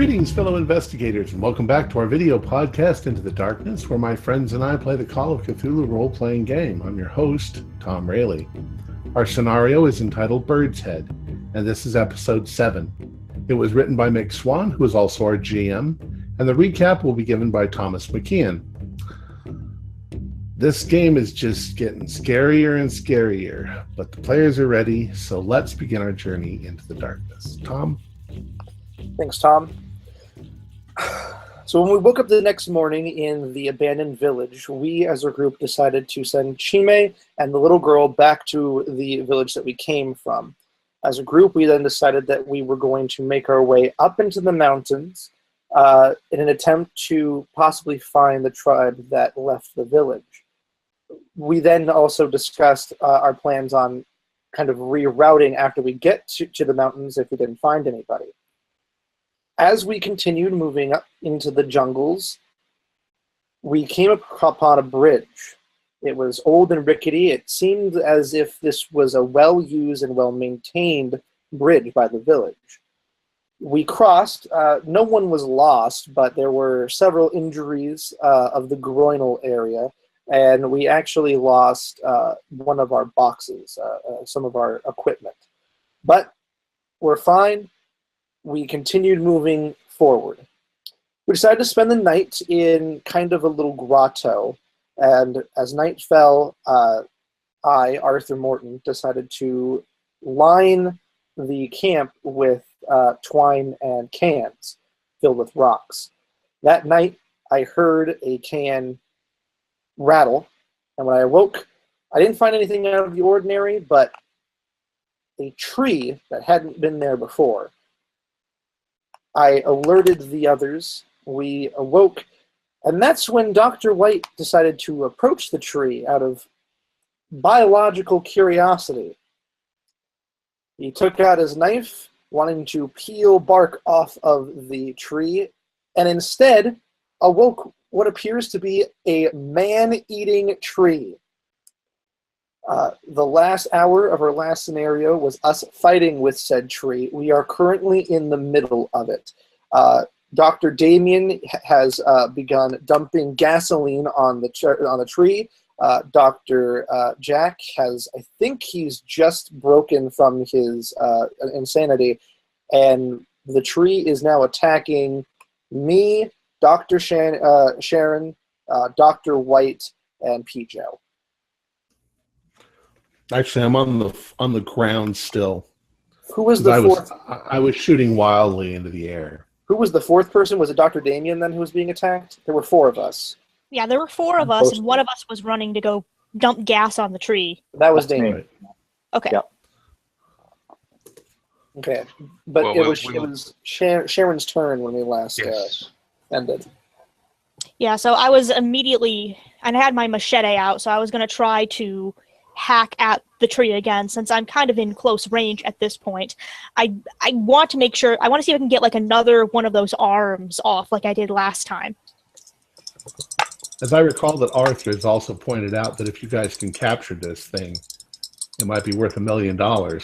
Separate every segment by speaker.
Speaker 1: Greetings, fellow investigators, and welcome back to our video podcast, Into the Darkness, where my friends and I play the Call of Cthulhu role-playing game. I'm your host, Tom Rayleigh. Our scenario is entitled Birdshead, and this is episode 7. It was written by Mick Swan, who is also our GM, and the recap will be given by Thomas McKeon. This game is just getting scarier and scarier, but the players are ready, so let's begin our journey into the darkness. Tom?
Speaker 2: Thanks, Tom. So when we woke up the next morning in the abandoned village, we as a group decided to send Chime and the little girl back to the village that we came from. As a group, we then decided that we were going to make our way up into the mountains in an attempt to possibly find the tribe that left the village. We then also discussed our plans on kind of rerouting after we get to the mountains if we didn't find anybody. As we continued moving up into the jungles, we came upon a bridge. It was old and rickety. It seemed as if this was a well-used and well-maintained bridge by the village. We crossed. No one was lost, but there were several injuries of the groinal area, and we actually lost one of our boxes, some of our equipment. But we're fine. We continued moving forward. We decided to spend the night in kind of a little grotto, and as night fell, I, Arthur Morton, decided to line the camp with twine and cans filled with rocks. That night, I heard a can rattle, and when I awoke, I didn't find anything out of the ordinary, but a tree that hadn't been there before. I alerted the others. We awoke, and that's when Dr. White decided to approach the tree out of biological curiosity. He took out his knife, wanting to peel bark off of the tree, and instead awoke what appears to be a man-eating tree. The last hour of our last scenario was us fighting with said tree. We are currently in the middle of it. Dr. Damien has begun dumping gasoline on the tree. Dr. Jack has, I think he's just broken from his insanity, and the tree is now attacking me, Dr. Sharon, Dr. White, and Pijo.
Speaker 1: Actually, I'm on the ground still.
Speaker 2: Who was the fourth?
Speaker 1: I was shooting wildly into the air.
Speaker 2: Who was the fourth person? Was it Dr. Damien then who was being attacked? There were 4 of us.
Speaker 3: Yeah, there were 4 of us, and one of us was running to go dump gas on the tree.
Speaker 2: That was Damien.
Speaker 1: Right.
Speaker 3: Okay.
Speaker 2: Yep. Okay, but it was Sharon's turn when we last ended.
Speaker 3: Yeah, so I was immediately, and I had my machete out, so I was going to try to hack at the tree again, since I'm kind of in close range at this point. I want to make sure, I want to see if I can get like another one of those arms off like I did last time.
Speaker 1: As I recall, that Arthur has also pointed out that if you guys can capture this thing, it might be worth $1 million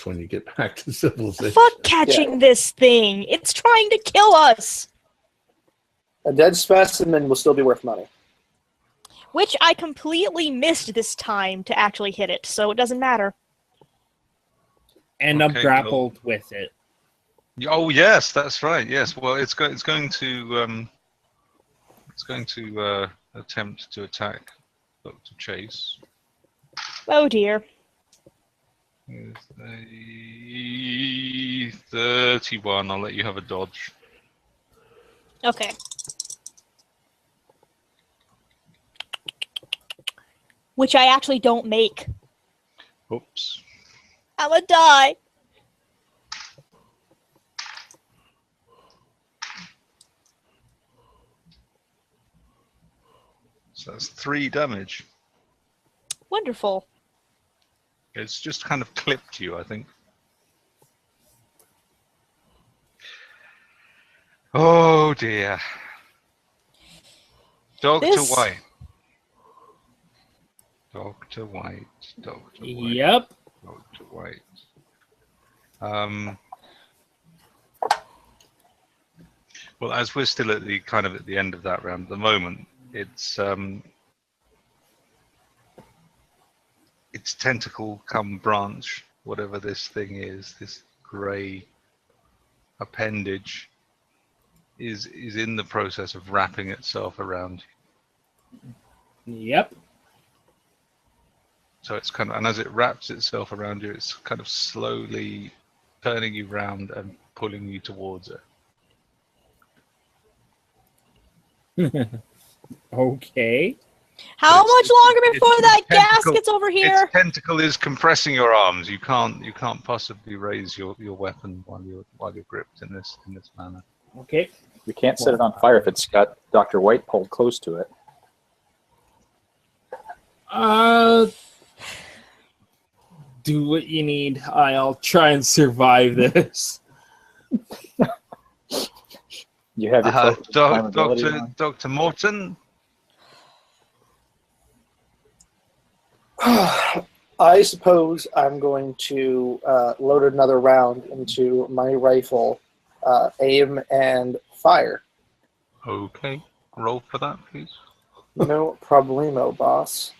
Speaker 1: when you get back to civilization.
Speaker 3: Fuck catching this thing! It's trying to kill us!
Speaker 2: A dead specimen will still be worth money.
Speaker 3: Which I completely missed this time to actually hit it, so it doesn't matter.
Speaker 4: And I'm grappled with it.
Speaker 5: Oh yes, that's right. Yes, well, it's going to attempt to attack Dr. Chase.
Speaker 3: Oh dear.
Speaker 5: With a 31, I'll let you have a dodge.
Speaker 3: Okay. Which I actually don't make.
Speaker 5: Oops.
Speaker 3: I'm gonna die.
Speaker 5: So that's 3 damage.
Speaker 3: Wonderful.
Speaker 5: It's just kind of clipped you, I think. Oh dear. Dr. White. Dr. White. Dr. White.
Speaker 4: Yep.
Speaker 5: Dr. White. Well, as we're still at the end of that round at the moment, it's tentacle come branch, whatever this thing is, this grey appendage, is in the process of wrapping itself around you.
Speaker 4: Yep.
Speaker 5: So it's kind of, and as it wraps itself around you, it's kind of slowly turning you round and pulling you towards it.
Speaker 4: Okay.
Speaker 3: How much longer before that gas gets over here?
Speaker 5: Its tentacle is compressing your arms. You can't possibly raise your weapon while you're gripped in this manner.
Speaker 4: Okay.
Speaker 6: You can't set it on fire if it's got Dr. White pulled close to it.
Speaker 4: Do what you need. I'll try and survive this.
Speaker 6: You have your
Speaker 5: Dr. Morton.
Speaker 2: I suppose I'm going to load another round into my rifle, aim and fire.
Speaker 5: Okay, roll for that, please.
Speaker 2: No problemo, boss.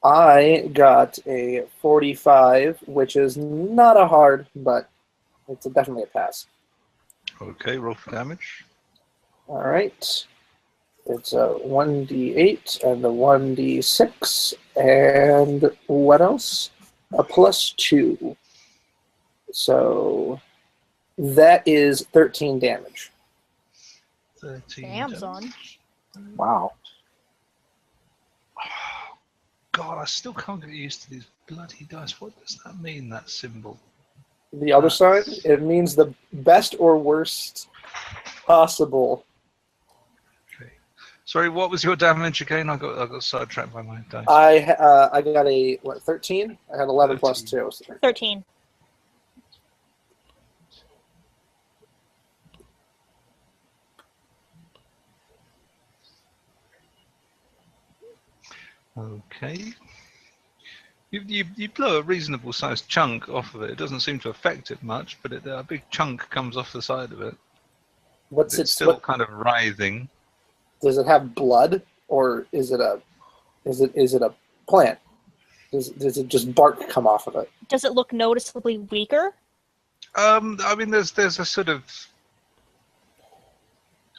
Speaker 2: I got a 45, which is not a hard, but it's definitely a pass.
Speaker 5: Okay, roll for damage.
Speaker 2: All right. It's a 1d8 and a 1d6, and what else? A +2. So that is 13 damage.
Speaker 5: 13
Speaker 3: Damn,
Speaker 5: damage.
Speaker 3: son.
Speaker 6: Wow.
Speaker 5: God, I still can't get used to these bloody dice. What does that mean, that symbol?
Speaker 2: The other side, it means the best or worst possible.
Speaker 5: Okay. Sorry, what was your damage again? I got sidetracked by my dice.
Speaker 2: I got a 13. I had 11 plus 2. So
Speaker 3: 13.
Speaker 5: Okay. You blow a reasonable sized chunk off of it. It doesn't seem to affect it much, but a big chunk comes off the side of it. It's still kind of writhing.
Speaker 2: Does it have blood, or is it a plant? Does it just bark come off of it?
Speaker 3: Does it look noticeably weaker?
Speaker 5: I mean, there's a sort of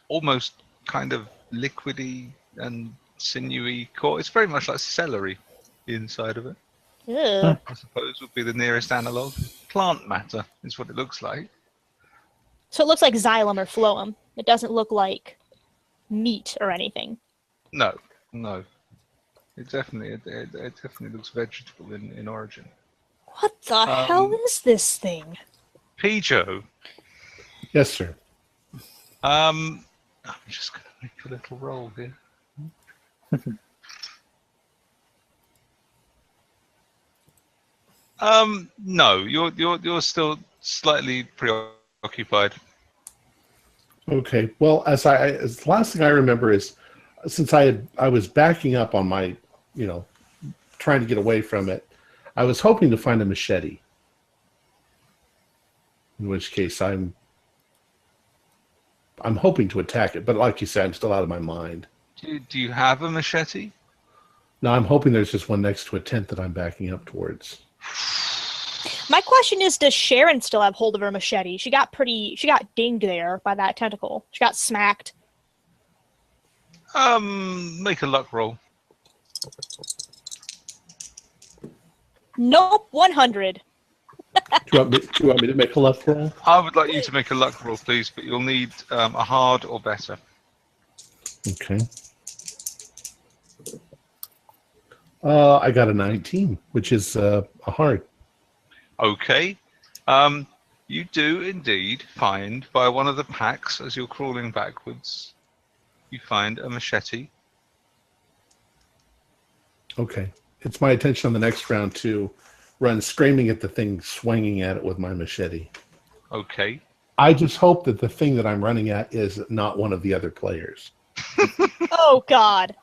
Speaker 5: almost kind of liquidy and sinewy core. It's very much like celery inside of it.
Speaker 3: Ew.
Speaker 5: I suppose would be the nearest analog. Plant matter is what it looks like.
Speaker 3: So it looks like xylem or phloem. It doesn't look like meat or anything.
Speaker 5: No. It definitely looks vegetable in origin.
Speaker 3: What the hell is this thing?
Speaker 5: Pijo.
Speaker 1: Yes, sir.
Speaker 5: I'm just gonna make a little roll here. No, you're still slightly preoccupied.
Speaker 1: Okay. Well, as the last thing I remember is, since I was backing up on my, trying to get away from it, I was hoping to find a machete. In which case, I'm hoping to attack it, but like you said, I'm still out of my mind.
Speaker 5: Do you have a machete?
Speaker 1: No, I'm hoping there's just one next to a tent that I'm backing up towards.
Speaker 3: My question is, does Sharon still have hold of her machete? She got dinged there by that tentacle. She got smacked.
Speaker 5: Make a luck roll.
Speaker 3: Nope, 100.
Speaker 1: Do you want me to make a luck roll?
Speaker 5: I would like you to make a luck roll, please, but you'll need a hard or better.
Speaker 1: Okay. I got a 19, which is a hard.
Speaker 5: Okay. You do indeed find, by one of the packs, as you're crawling backwards, you find a machete.
Speaker 1: Okay. It's my intention on the next round to run screaming at the thing, swinging at it with my machete.
Speaker 5: Okay.
Speaker 1: I just hope that the thing that I'm running at is not one of the other players.
Speaker 3: Oh, God.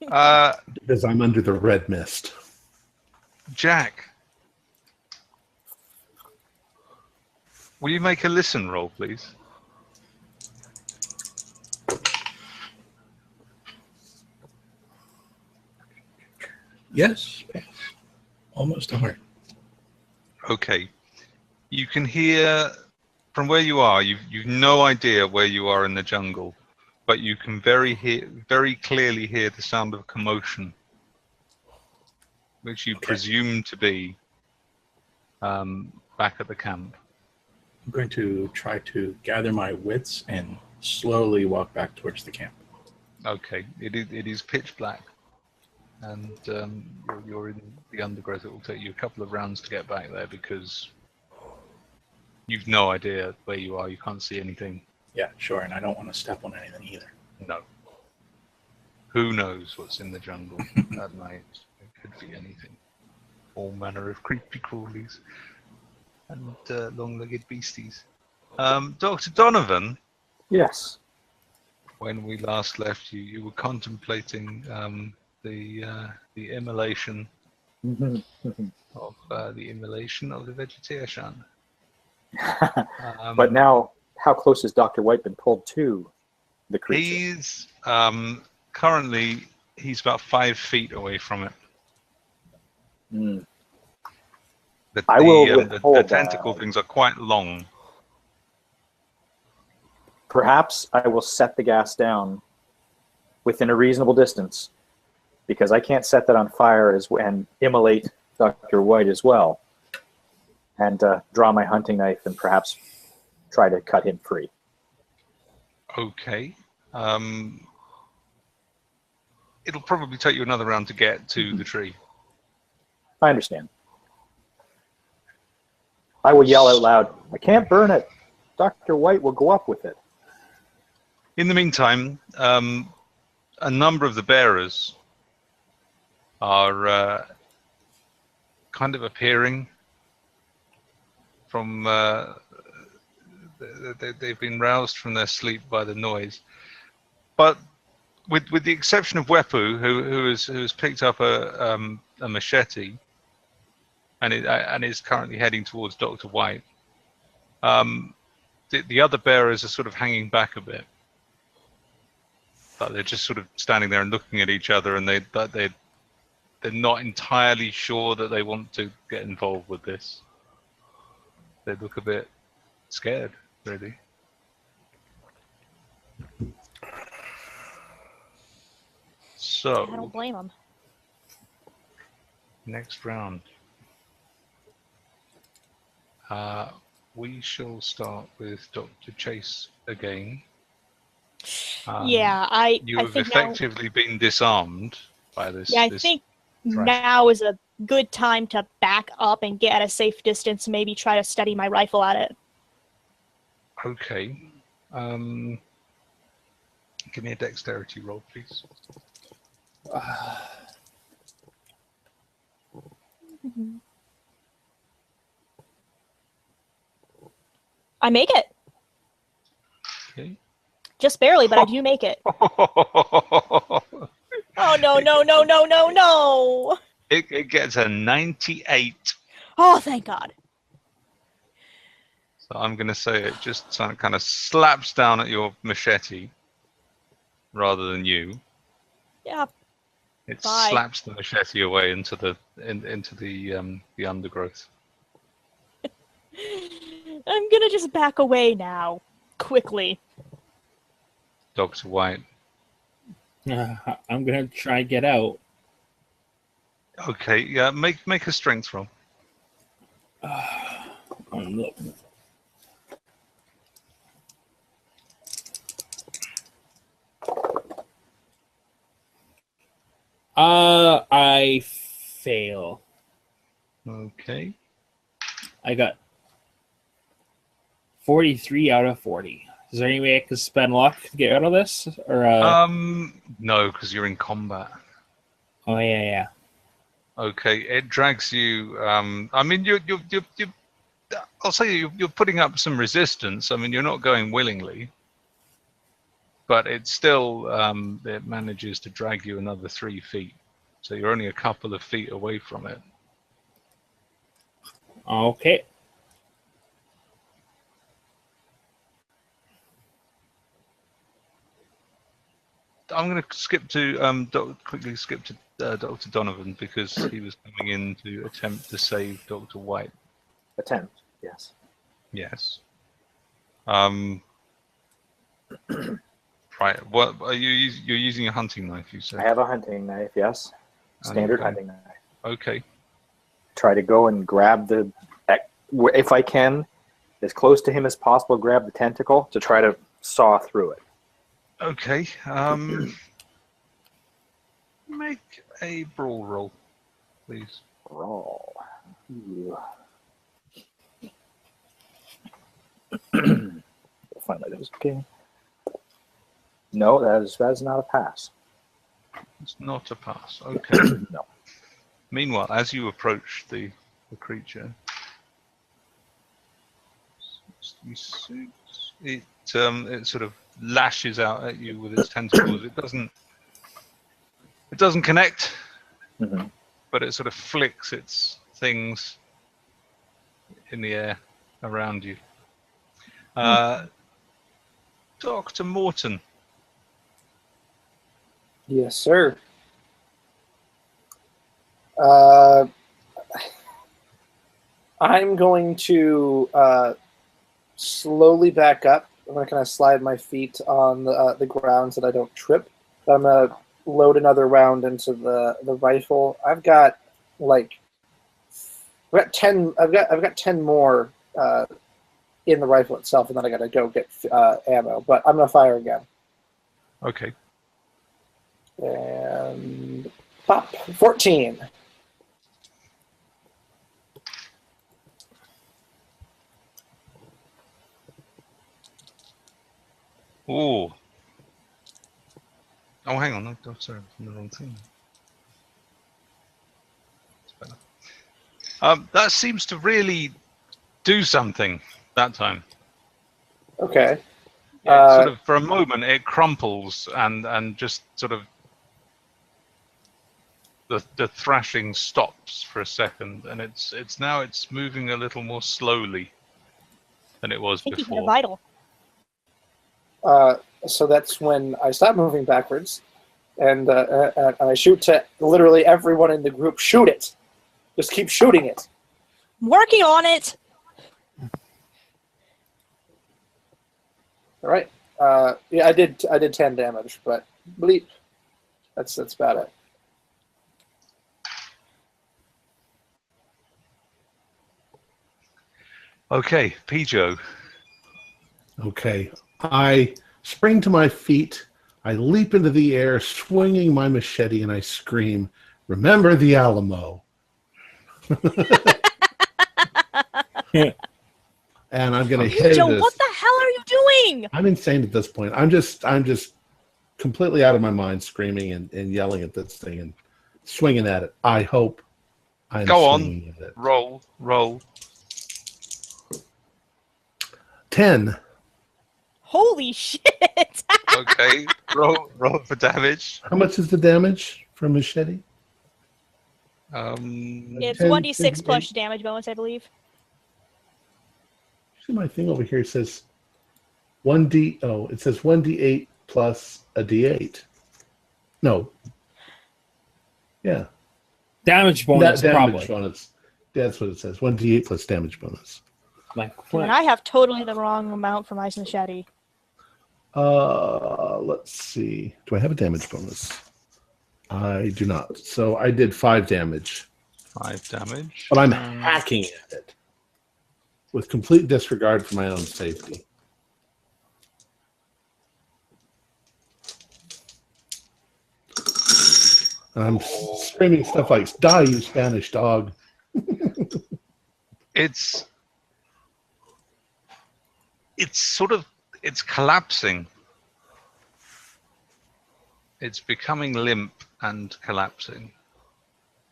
Speaker 1: Because I'm under the red mist.
Speaker 5: Jack. Will you make a listen roll, please?
Speaker 7: Yes. Almost a heart.
Speaker 5: Okay. You can hear from where you are. You've no idea where you are in the jungle, but you can very clearly hear the sound of commotion, which you presume to be back at the camp.
Speaker 7: I'm going to try to gather my wits and slowly walk back towards the camp.
Speaker 5: Okay. It is pitch black, and you're in the undergrowth. It will take you a couple of rounds to get back there because you've no idea where you are. You can't see anything.
Speaker 7: Yeah, sure, and I don't want to step on anything either.
Speaker 5: No. Who knows what's in the jungle at night? It could be anything. All manner of creepy crawlies and long-legged beasties. Dr. Donovan,
Speaker 6: Yes.
Speaker 5: when we last left you, you were contemplating the immolation of the vegetation.
Speaker 6: But now, how close has Dr. White been pulled to the creature?
Speaker 5: He's currently about 5 feet away from it.
Speaker 6: Mm.
Speaker 5: The tentacle things are quite long.
Speaker 6: Perhaps I will set the gas down within a reasonable distance, because I can't set that on fire and immolate Dr. White as well, and draw my hunting knife and perhaps try to cut him free.
Speaker 5: Okay. It'll probably take you another round to get to the tree.
Speaker 6: I understand. I will yell out loud, "I can't burn it. Dr. White will go up with it."
Speaker 5: In the meantime, a number of the bearers are kind of appearing from... they've been roused from their sleep by the noise. But with the exception of Wepu, who has picked up a machete and is currently heading towards Dr. White, the other bearers are sort of hanging back a bit. But they're just sort of standing there and looking at each other, and they're not entirely sure that they want to get involved with this. They look a bit scared, really. So,
Speaker 3: I don't blame them.
Speaker 5: next round. We shall start with Dr. Chase again.
Speaker 3: Yeah,
Speaker 5: You
Speaker 3: I
Speaker 5: have
Speaker 3: think
Speaker 5: effectively been disarmed by this.
Speaker 3: Yeah, I
Speaker 5: this
Speaker 3: think
Speaker 5: trash.
Speaker 3: now is a good time to back up and get at a safe distance, maybe try to steady my rifle at it.
Speaker 5: Okay. Give me a dexterity roll, please.
Speaker 3: I make it.
Speaker 5: Okay.
Speaker 3: Just barely, but I do make it. Oh, no.
Speaker 5: It gets a 98.
Speaker 3: Oh, thank God.
Speaker 5: So I'm going to say it just kind of slaps down at your machete rather than you.
Speaker 3: Yeah.
Speaker 5: It
Speaker 3: Bye.
Speaker 5: slaps the machete away into the undergrowth.
Speaker 3: I'm gonna just back away now, quickly.
Speaker 5: Dr. White.
Speaker 4: I'm gonna try and get out.
Speaker 5: Okay, yeah, make a strength roll.
Speaker 4: Oh, no. I fail.
Speaker 5: Okay.
Speaker 4: I got 43 out of 40. Is there any way I can spend luck to get out of this? Or
Speaker 5: no, because you're in combat.
Speaker 4: Oh yeah.
Speaker 5: Okay, it drags you. I mean, you're I'll say you're putting up some resistance. I mean, you're not going willingly, but it still it manages to drag you another 3 feet. So you're only a couple of feet away from it.
Speaker 4: Okay.
Speaker 5: I'm going to skip to quickly skip to Dr. Donovan because he was coming in to attempt to save Dr. White.
Speaker 6: Attempt, yes.
Speaker 5: Yes. Right. What are you? You're using a hunting knife, you said.
Speaker 6: I have a hunting knife, yes. Standard hunting knife.
Speaker 5: Okay.
Speaker 6: Try to go and grab if I can, as close to him as possible, grab the tentacle to try to saw through it.
Speaker 5: Okay. Make a brawl roll, please.
Speaker 6: Roll. Ooh. Find my nose. Okay. No, that is not a pass.
Speaker 5: It's not a pass. Okay.
Speaker 6: No.
Speaker 5: Meanwhile, as you approach the creature, it sort of lashes out at you with its tentacles. It doesn't connect, but it sort of flicks its things in the air around you. Dr. Morton.
Speaker 2: Yes, sir. I'm going to slowly back up. I'm going to kind of slide my feet on the ground so that I don't trip. I'm going to load another round into the rifle. I've got 10. I've got 10 more in the rifle itself, and then I got to go get ammo. But I'm going to fire again.
Speaker 5: Okay.
Speaker 2: And pop 14.
Speaker 5: Ooh. Oh, hang on. No, sorry, I'm the wrong thing. It's better. That seems to really do something that time.
Speaker 2: Okay.
Speaker 5: Sort of for a moment, it crumples and just sort of the thrashing stops for a second, and it's moving a little more slowly than it was
Speaker 3: I think
Speaker 5: before.
Speaker 3: you got a vital.
Speaker 2: So that's when I stop moving backwards, and I shoot to literally everyone in the group. Shoot it! Just keep shooting it.
Speaker 3: I'm working on it.
Speaker 2: All right. Yeah, I did 10 damage, but bleep. That's about it.
Speaker 5: Okay, Pijo.
Speaker 1: Okay. I spring to my feet. I leap into the air, swinging my machete, and I scream, "Remember the Alamo!" And I'm going to hit
Speaker 3: Joe,
Speaker 1: this.
Speaker 3: what the hell are you doing?
Speaker 1: I'm insane at this point. I'm just completely out of my mind, screaming and yelling at this thing and swinging at it. I hope I'm swinging at it.
Speaker 5: Roll.
Speaker 1: 10.
Speaker 3: Holy shit!
Speaker 5: Okay, roll for damage.
Speaker 1: How much is the damage from machete?
Speaker 3: It's
Speaker 1: 10,
Speaker 3: 1d6 plus damage bonus, I believe.
Speaker 1: See, my thing over here says 1d. Oh, it says 1d8 plus a d8. No. Yeah.
Speaker 4: Damage bonus,
Speaker 1: Damage
Speaker 4: probably.
Speaker 1: bonus. That's what it says. 1d8 plus damage bonus.
Speaker 4: Like,
Speaker 3: And I have totally the wrong amount for my machete.
Speaker 1: Let's see. Do I have a damage bonus? I do not. So I did 5 damage.
Speaker 5: 5 damage.
Speaker 1: But I'm hacking at it with complete disregard for my own safety. And I'm screaming stuff like, "Die, you Spanish dog."
Speaker 5: It's collapsing. It's becoming limp and collapsing.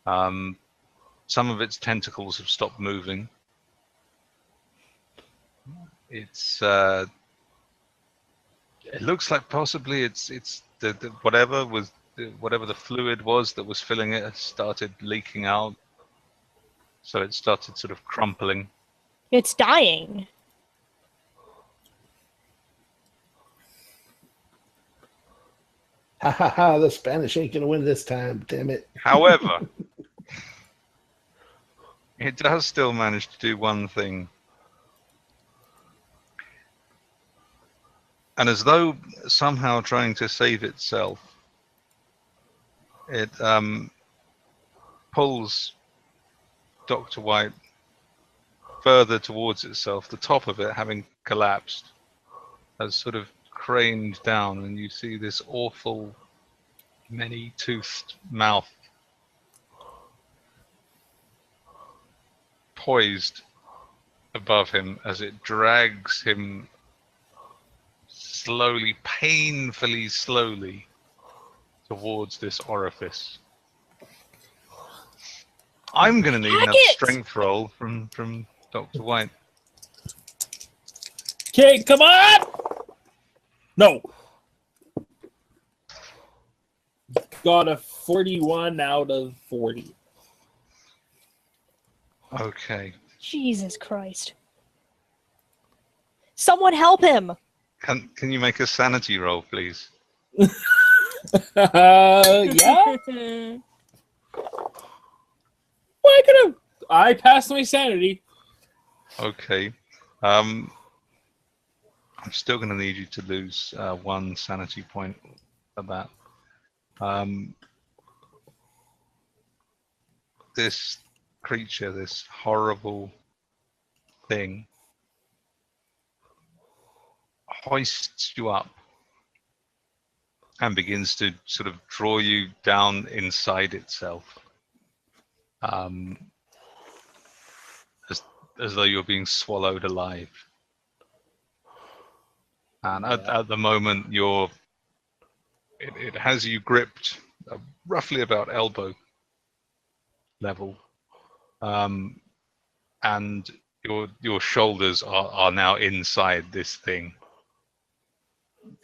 Speaker 5: Some of its tentacles have stopped moving. It looks like possibly it's the whatever the fluid was that was filling it has started leaking out. So it started sort of crumpling.
Speaker 3: It's dying.
Speaker 1: Ha ha ha, the Spanish ain't going to win this time, damn it.
Speaker 5: However, it does still manage to do one thing. And as though somehow trying to save itself, it pulls Dr. White further towards itself, the top of it having collapsed, has sort of craned down, and you see this awful, many-toothed mouth poised above him as it drags him slowly, painfully slowly, towards this orifice. I'm going to need another strength roll from Dr. White.
Speaker 4: Okay, come on! No. Got a 41 out of 40.
Speaker 5: Okay.
Speaker 3: Jesus Christ. Someone help him!
Speaker 5: Can you make a sanity roll, please?
Speaker 4: Yeah? Why could I passed my sanity.
Speaker 5: Okay. I'm still going to need you to lose 1 sanity point for that. This creature, this horrible thing, hoists you up and begins to sort of draw you down inside itself, as though you're being swallowed alive. And at the moment, it has you gripped roughly about elbow level, and your shoulders are now inside this thing,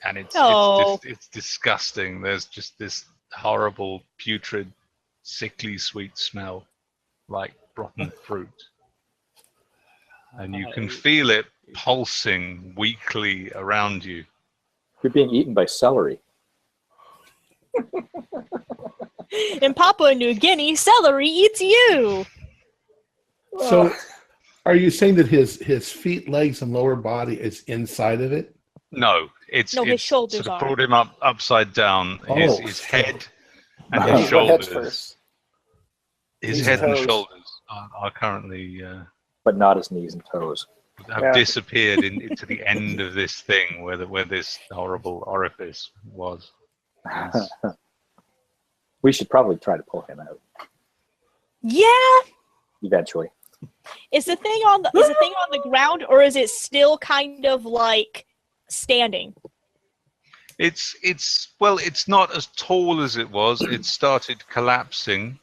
Speaker 5: and it's disgusting. There's just this horrible, putrid, sickly sweet smell, like rotten fruit, and you can feel it pulsing weakly around you.
Speaker 6: You're being eaten by celery.
Speaker 3: In Papua New Guinea, celery eats you.
Speaker 1: So, are you saying that his feet, legs, and lower body is inside of it?
Speaker 5: No, it's
Speaker 3: his shoulders
Speaker 5: sort of
Speaker 3: are.
Speaker 5: brought him upside down.
Speaker 1: Oh.
Speaker 5: His head and
Speaker 2: Yeah,
Speaker 5: his
Speaker 2: head
Speaker 5: shoulders.
Speaker 2: first.
Speaker 5: His
Speaker 2: Knees
Speaker 5: head
Speaker 2: and
Speaker 5: and
Speaker 2: toes.
Speaker 5: shoulders are currently
Speaker 6: But not his knees and toes.
Speaker 5: have
Speaker 2: Yeah.
Speaker 5: disappeared into the end of this thing where this horrible orifice was. It's-
Speaker 6: We should probably try to pull him out
Speaker 3: Yeah.
Speaker 6: eventually.
Speaker 3: Is the thing on the ground, or is it still kind of like standing?
Speaker 5: It's not as tall as it was. It started collapsing.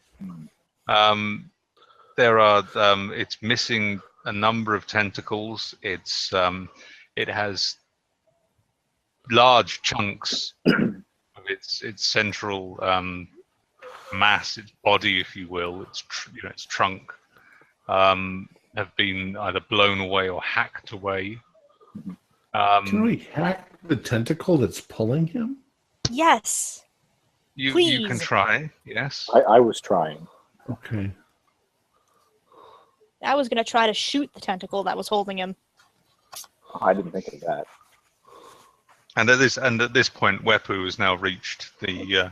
Speaker 5: It's missing a number of tentacles. It has large chunks of its central mass, its body, if you will, its trunk, have been either blown away or hacked away.
Speaker 1: Can we hack the tentacle that's pulling him?
Speaker 3: Yes.
Speaker 5: You
Speaker 3: Please.
Speaker 5: can try, yes.
Speaker 6: I was trying.
Speaker 1: Okay.
Speaker 3: I was gonna try to shoot the tentacle that was holding him.
Speaker 6: I didn't think of that.
Speaker 5: And at this point, Wepu has now reached the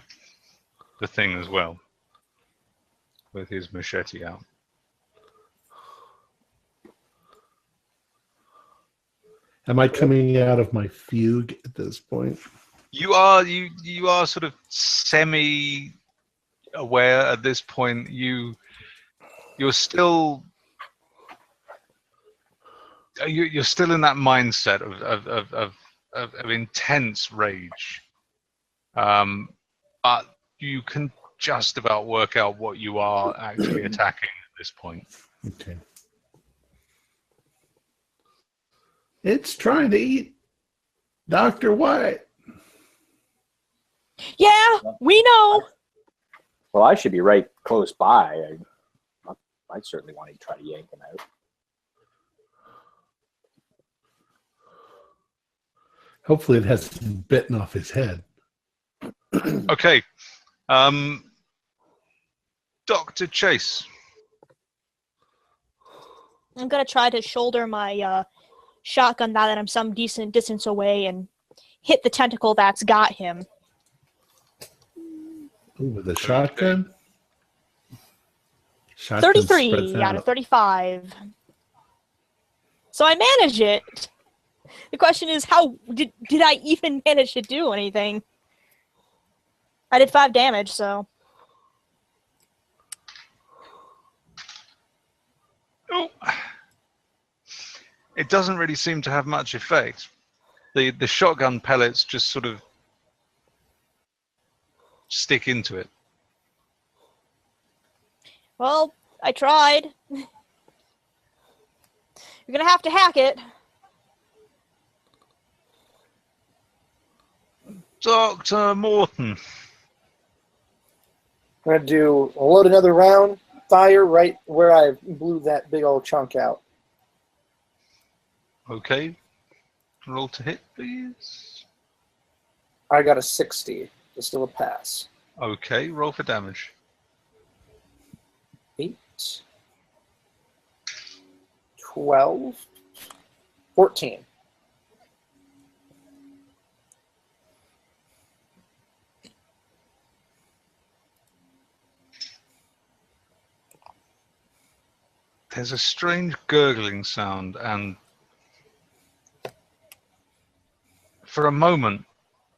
Speaker 5: thing as well, with his machete out.
Speaker 1: Am I coming out of my fugue at this point?
Speaker 5: You are sort of semi aware at this point. You're still in that mindset of intense rage, but you can just about work out what you are actually attacking at this point.
Speaker 1: Okay. It's trying to eat Dr. White.
Speaker 3: Yeah, we know.
Speaker 6: Well, I should be right close by. I certainly want to try to yank him out.
Speaker 1: Hopefully it hasn't bitten off his head.
Speaker 5: Okay. Dr. Chase.
Speaker 3: I'm gonna try to shoulder my shotgun now that I'm some decent distance away and hit the tentacle that's got him.
Speaker 1: Ooh, with a shotgun? Shotgun
Speaker 3: 33
Speaker 1: spreads
Speaker 3: out of 35. So I manage it. The question is, how did I even manage to do anything? I did 5 damage, so.
Speaker 5: Oh. It doesn't really seem to have much effect. The shotgun pellets just sort of stick into it.
Speaker 3: Well, I tried. You're gonna have to hack it.
Speaker 5: Dr. Morton.
Speaker 2: I'm going to load another round, fire right where I blew that big old chunk out.
Speaker 5: Okay. Roll to hit, please.
Speaker 2: I got a 60. It's still a pass.
Speaker 5: Okay, roll for damage.
Speaker 2: 8, 12, 14.
Speaker 5: There's a strange gurgling sound, and for a moment,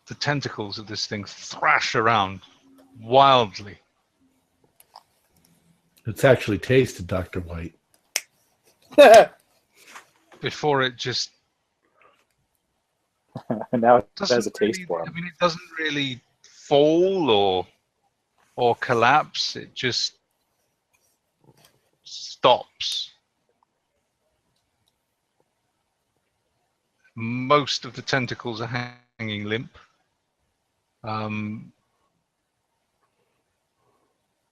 Speaker 5: the tentacles of this thing thrash around wildly.
Speaker 1: It's actually tasted, Dr. White.
Speaker 5: Before it just
Speaker 6: Now it
Speaker 5: doesn't
Speaker 6: has a taste
Speaker 5: really,
Speaker 6: for
Speaker 5: I
Speaker 6: him.
Speaker 5: mean, it doesn't really fall or collapse. It just stops. Most of the tentacles are hanging limp.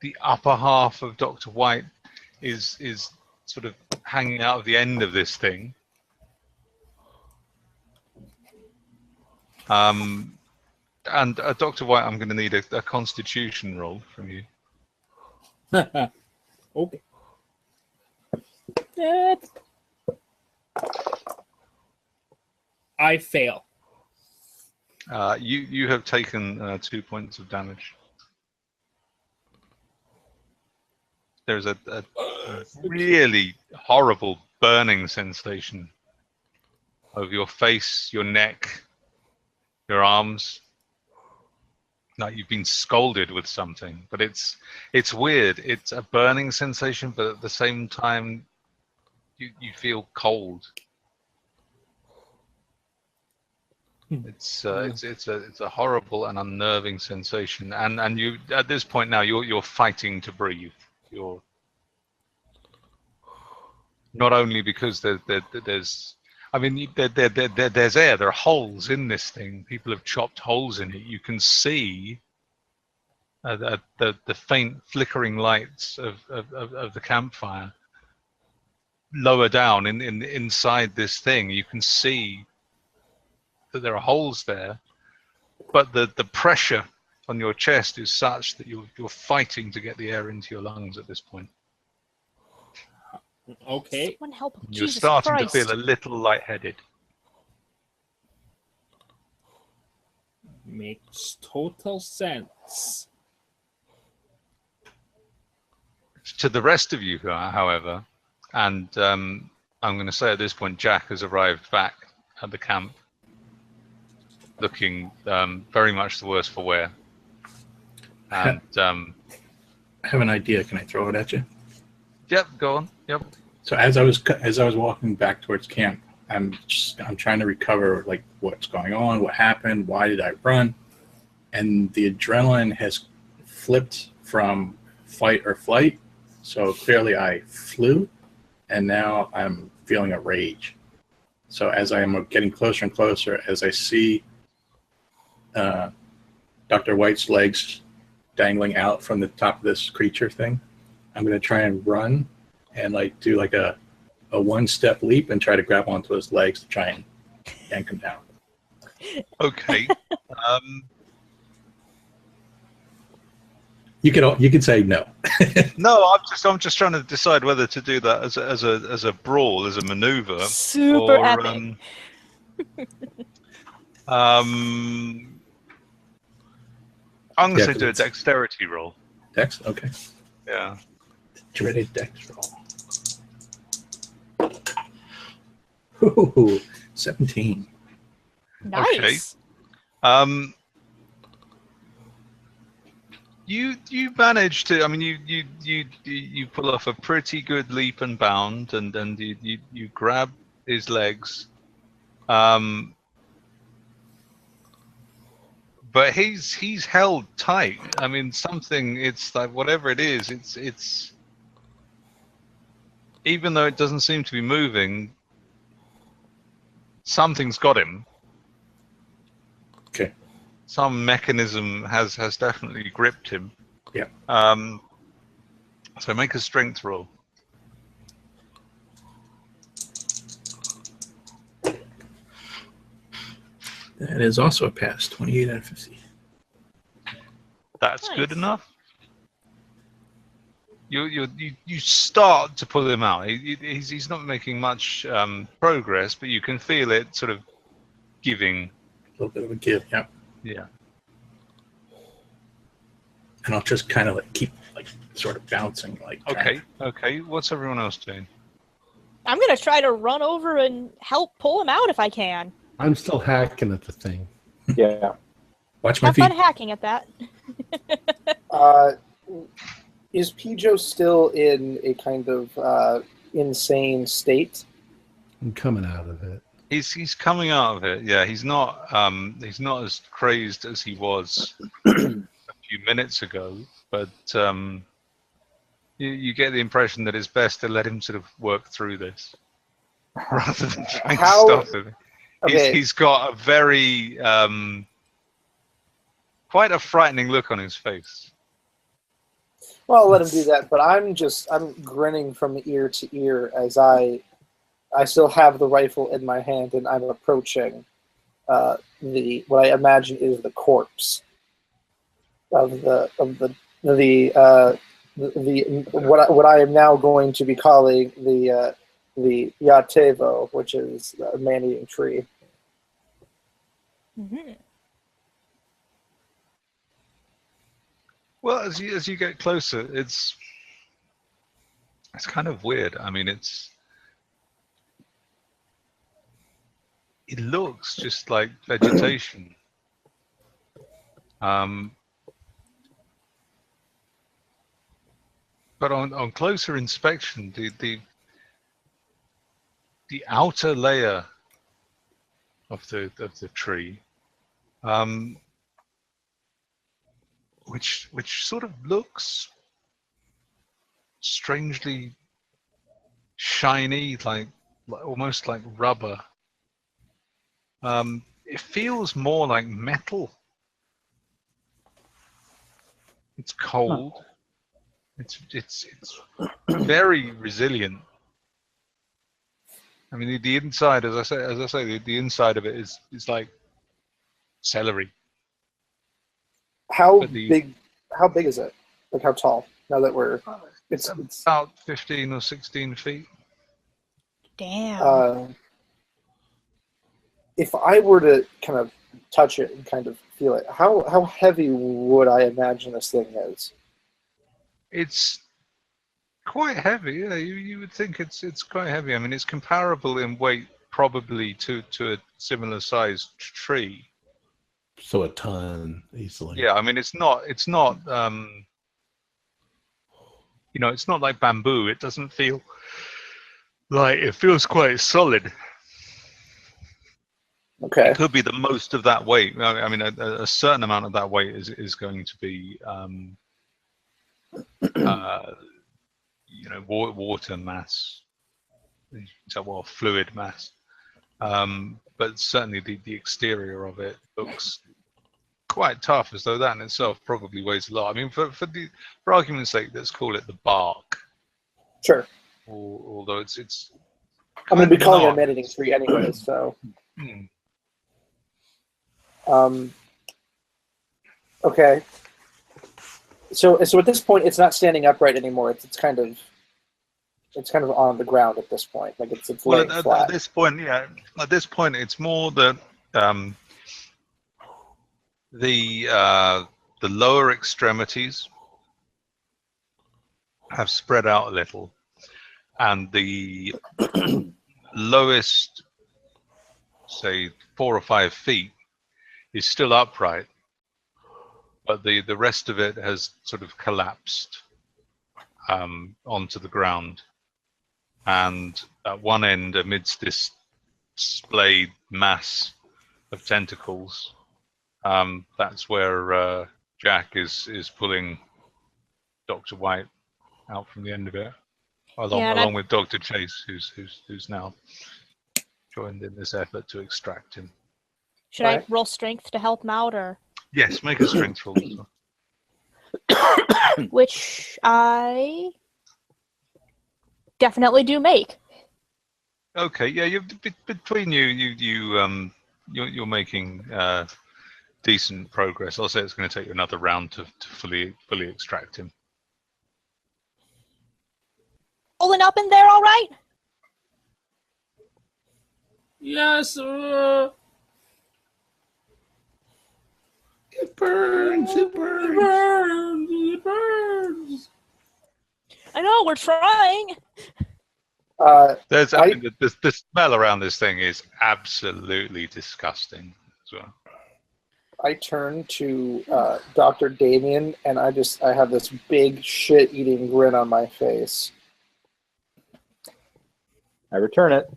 Speaker 5: The upper half of Dr. White is sort of hanging out of the end of this thing. And Dr. White, I'm going to need a Constitution roll from you.
Speaker 4: Okay. I fail.
Speaker 5: You have taken 2 points of damage. There's a really horrible burning sensation over your face, your neck, your arms. Like you've been scalded with something, but it's weird. It's a burning sensation, but at the same time, you feel cold. It's a horrible and unnerving sensation, and you at this point now you're fighting to breathe. You're not only because there's I mean there's air. There are holes in this thing. People have chopped holes in it. You can see the faint flickering lights of the campfire lower down inside this thing. You can see that there are holes there, but the pressure on your chest is such that you're fighting to get the air into your lungs at this point.
Speaker 4: Okay.
Speaker 3: Someone help him.
Speaker 5: You're
Speaker 3: Jesus
Speaker 5: starting
Speaker 3: Christ.
Speaker 5: to feel a little lightheaded.
Speaker 4: Makes total sense.
Speaker 5: To the rest of you, however, and I'm going to say at this point, Jack has arrived back at the camp, looking very much the worse for wear. And
Speaker 7: I have an idea. Can I throw it at you?
Speaker 5: yep, go on. Yep.
Speaker 7: So as I was walking back towards camp, I'm trying to recover like what's going on, what happened, why did I run, and the adrenaline has flipped from fight or flight. So clearly I flew, and now I'm feeling a rage. So as I am getting closer and closer, as I see Dr. White's legs dangling out from the top of this creature thing, I'm going to try and run and like do like a one-step leap and try to grab onto his legs to try and yank him down.
Speaker 5: Okay.
Speaker 7: You could say no.
Speaker 5: No, I'm just trying to decide whether to do that as a brawl, as a maneuver,
Speaker 3: Super
Speaker 5: or
Speaker 3: epic.
Speaker 5: I'm going to
Speaker 7: Yeah,
Speaker 5: say
Speaker 7: 'cause
Speaker 5: do a
Speaker 7: it's-
Speaker 5: dexterity roll.
Speaker 7: Dex? Okay.
Speaker 5: Yeah.
Speaker 7: Dreaded Dex roll. Ooh, 17.
Speaker 3: Nice.
Speaker 5: You manage to. I mean, you pull off a pretty good leap and bound, and you grab his legs. But he's held tight. I mean, something. It's like whatever it is. It's even though it doesn't seem to be moving, something's got him.
Speaker 7: Okay.
Speaker 5: Some mechanism has definitely gripped him.
Speaker 7: Yeah.
Speaker 5: So make a strength roll.
Speaker 7: That is also a pass. 28 out of 50.
Speaker 5: That's
Speaker 3: Nice.
Speaker 5: good enough. You start to pull him out. He's not making much progress, but you can feel it sort of giving.
Speaker 7: A little bit of a give, yeah.
Speaker 5: Yeah.
Speaker 7: And I'll just kind of like keep like sort of bouncing like
Speaker 5: Okay. What's everyone else doing?
Speaker 3: I'm gonna try to run over and help pull him out if I can.
Speaker 1: I'm still hacking at the thing.
Speaker 6: Yeah.
Speaker 7: Watch my
Speaker 3: Have
Speaker 7: feet.
Speaker 3: fun hacking at that.
Speaker 2: Is Pijo still in a kind of insane state?
Speaker 1: I'm coming out of it.
Speaker 5: He's coming out of it. Yeah, he's not as crazed as he was a few minutes ago, but you get the impression that it's best to let him sort of work through this rather than trying to stop him.
Speaker 2: Okay.
Speaker 5: He's got a very quite a frightening look on his face.
Speaker 2: Well, I'll let him do that, but I'm grinning from ear to ear as I still have the rifle in my hand and I'm approaching what I imagine is the corpse of what I am now going to be calling the Yatevo, which is a man-eating tree.
Speaker 3: Mhm.
Speaker 5: Well, as you get closer, it's kind of weird. I mean, it looks just like vegetation. But on closer inspection, the outer layer of the tree, which sort of looks strangely shiny, like almost like rubber. It feels more like metal. It's cold. It's very resilient. I mean, the inside, as I say, the inside of it is like celery.
Speaker 2: How
Speaker 5: But the-
Speaker 2: big? How big is it? Like how tall? Now that we're
Speaker 5: It's about 15 or 16 feet.
Speaker 3: Damn.
Speaker 2: If I were to kind of touch it and kind of feel it, how heavy would I imagine this thing is?
Speaker 5: It's quite heavy. Yeah, you would think it's quite heavy. I mean, it's comparable in weight probably to a similar sized tree.
Speaker 1: So a ton easily.
Speaker 5: Yeah, I mean, it's not it's not like bamboo. It doesn't feel like, it feels quite solid.
Speaker 2: Okay.
Speaker 5: It could be the most of that weight. I mean, a certain amount of that weight is going to be water mass, well, fluid mass. But certainly the exterior of it looks quite tough, as though that in itself probably weighs a lot. I mean, for argument's sake, let's call it the bark.
Speaker 2: Sure.
Speaker 5: Although it's.
Speaker 2: I'm going to be
Speaker 5: kind of
Speaker 2: calling it a
Speaker 5: not.
Speaker 2: man-eating tree anyways, so.
Speaker 5: Hmm.
Speaker 2: Okay. So at this point, it's not standing upright anymore. It's kind of on the ground at this point. Like it's
Speaker 5: Well,
Speaker 2: laying flat.
Speaker 5: at this point, yeah. At this point, it's more that the lower extremities have spread out a little, and the lowest, say 4 or 5 feet, is still upright, but the rest of it has sort of collapsed onto the ground. And at one end, amidst this displayed mass of tentacles, that's where Jack is pulling Dr. White out from the end of it, along with Dr. Chase, who's now joined in this effort to extract him.
Speaker 3: Should I roll strength to help him out, or?
Speaker 5: Yes, make a strength roll.
Speaker 3: Which I definitely do make.
Speaker 5: Okay, yeah, between you're making decent progress. I'll say it's going to take you another round to fully extract him.
Speaker 3: Rolling up in there, all right?
Speaker 4: Yes.
Speaker 1: It burns. It burns.
Speaker 4: It burns.
Speaker 3: I know, we're trying.
Speaker 5: The smell around this thing is absolutely disgusting as well.
Speaker 2: I turn to Dr. Damien, and I have this big shit-eating grin on my face.
Speaker 6: I return it.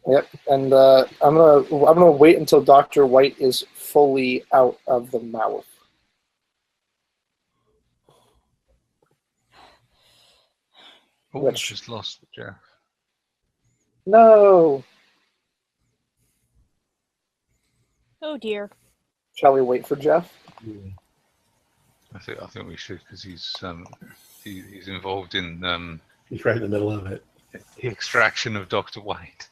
Speaker 2: Yep, and I'm gonna wait until Dr. White is fully out of the mouth.
Speaker 5: Oh, we just lost Jeff.
Speaker 2: No.
Speaker 3: Oh dear.
Speaker 2: Shall we wait for Jeff?
Speaker 5: I think we should, because he's involved in
Speaker 1: He's right in the middle of it.
Speaker 5: the extraction of Dr. White.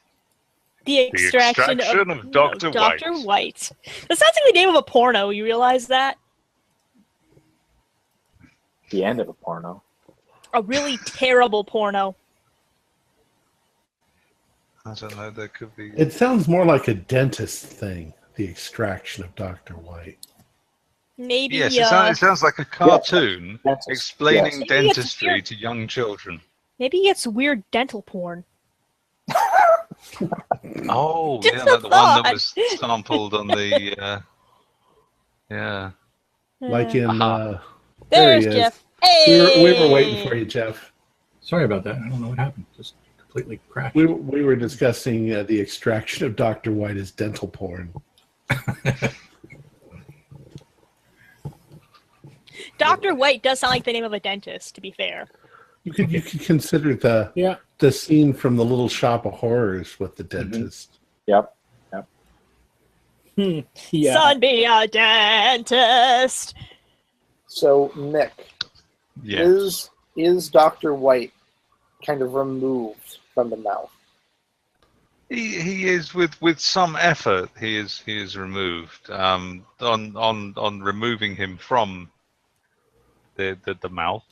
Speaker 3: The extraction
Speaker 5: of Dr. White.
Speaker 3: Dr. White. That sounds like the name of a porno. You realize that?
Speaker 6: The end of a porno.
Speaker 3: A really terrible porno.
Speaker 5: I don't know. There could be.
Speaker 1: It sounds more like a dentist thing. The extraction of Dr. White.
Speaker 3: Maybe.
Speaker 5: Yes, it sounds like a cartoon explaining
Speaker 3: Yes.
Speaker 5: dentistry to young children.
Speaker 3: Maybe it's weird dental porn.
Speaker 5: Oh,
Speaker 3: Just
Speaker 5: yeah,
Speaker 3: a
Speaker 5: like the one
Speaker 3: thought.
Speaker 5: that was sampled on the. Yeah.
Speaker 1: Like in.
Speaker 3: There's
Speaker 1: he is.
Speaker 3: Jeff. Hey!
Speaker 1: We were waiting for you, Jeff.
Speaker 7: Sorry about that. I don't know what happened. Just completely crashed.
Speaker 1: We were discussing the extraction of Dr. White as dental porn.
Speaker 3: Dr. White does sound like the name of a dentist, to be fair.
Speaker 1: You could consider the scene from the Little Shop of Horrors with the dentist.
Speaker 6: Yep.
Speaker 4: Yeah.
Speaker 3: Son, be a dentist.
Speaker 2: So, Nick,
Speaker 5: Yeah.
Speaker 2: is Dr. White kind of removed from the mouth?
Speaker 5: He is with some effort. He is removed. On removing him from the mouth.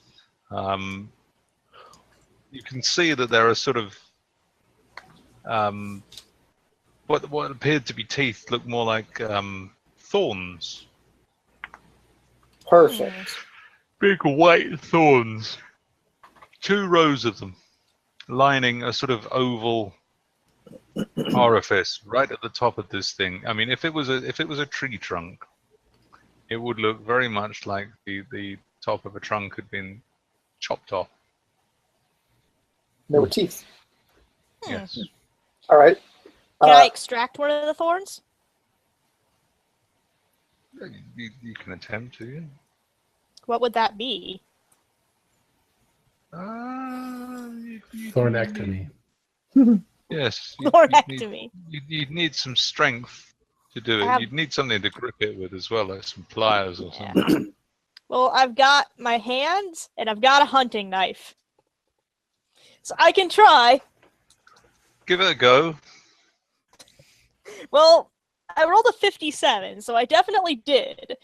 Speaker 5: You can see that there are sort of what appeared to be teeth look more like thorns.
Speaker 2: Perfect.
Speaker 5: Big white thorns. 2 rows of them, lining a sort of oval orifice right at the top of this thing. I mean, if it was a tree trunk, it would look very much like the top of a trunk had been chopped off.
Speaker 2: There were teeth.
Speaker 5: Yes.
Speaker 2: All right.
Speaker 3: Can I extract one of the thorns?
Speaker 5: You can attempt to. Yeah.
Speaker 3: What would that be?
Speaker 1: Thornectomy.
Speaker 5: Yes.
Speaker 3: Thornectomy.
Speaker 5: You'd need some strength to do it. You'd need something to grip it with as well, like some pliers or something.
Speaker 3: Well, I've got my hands and I've got a hunting knife. So I can try.
Speaker 5: Give it a go.
Speaker 3: Well, I rolled a 57, so I definitely did.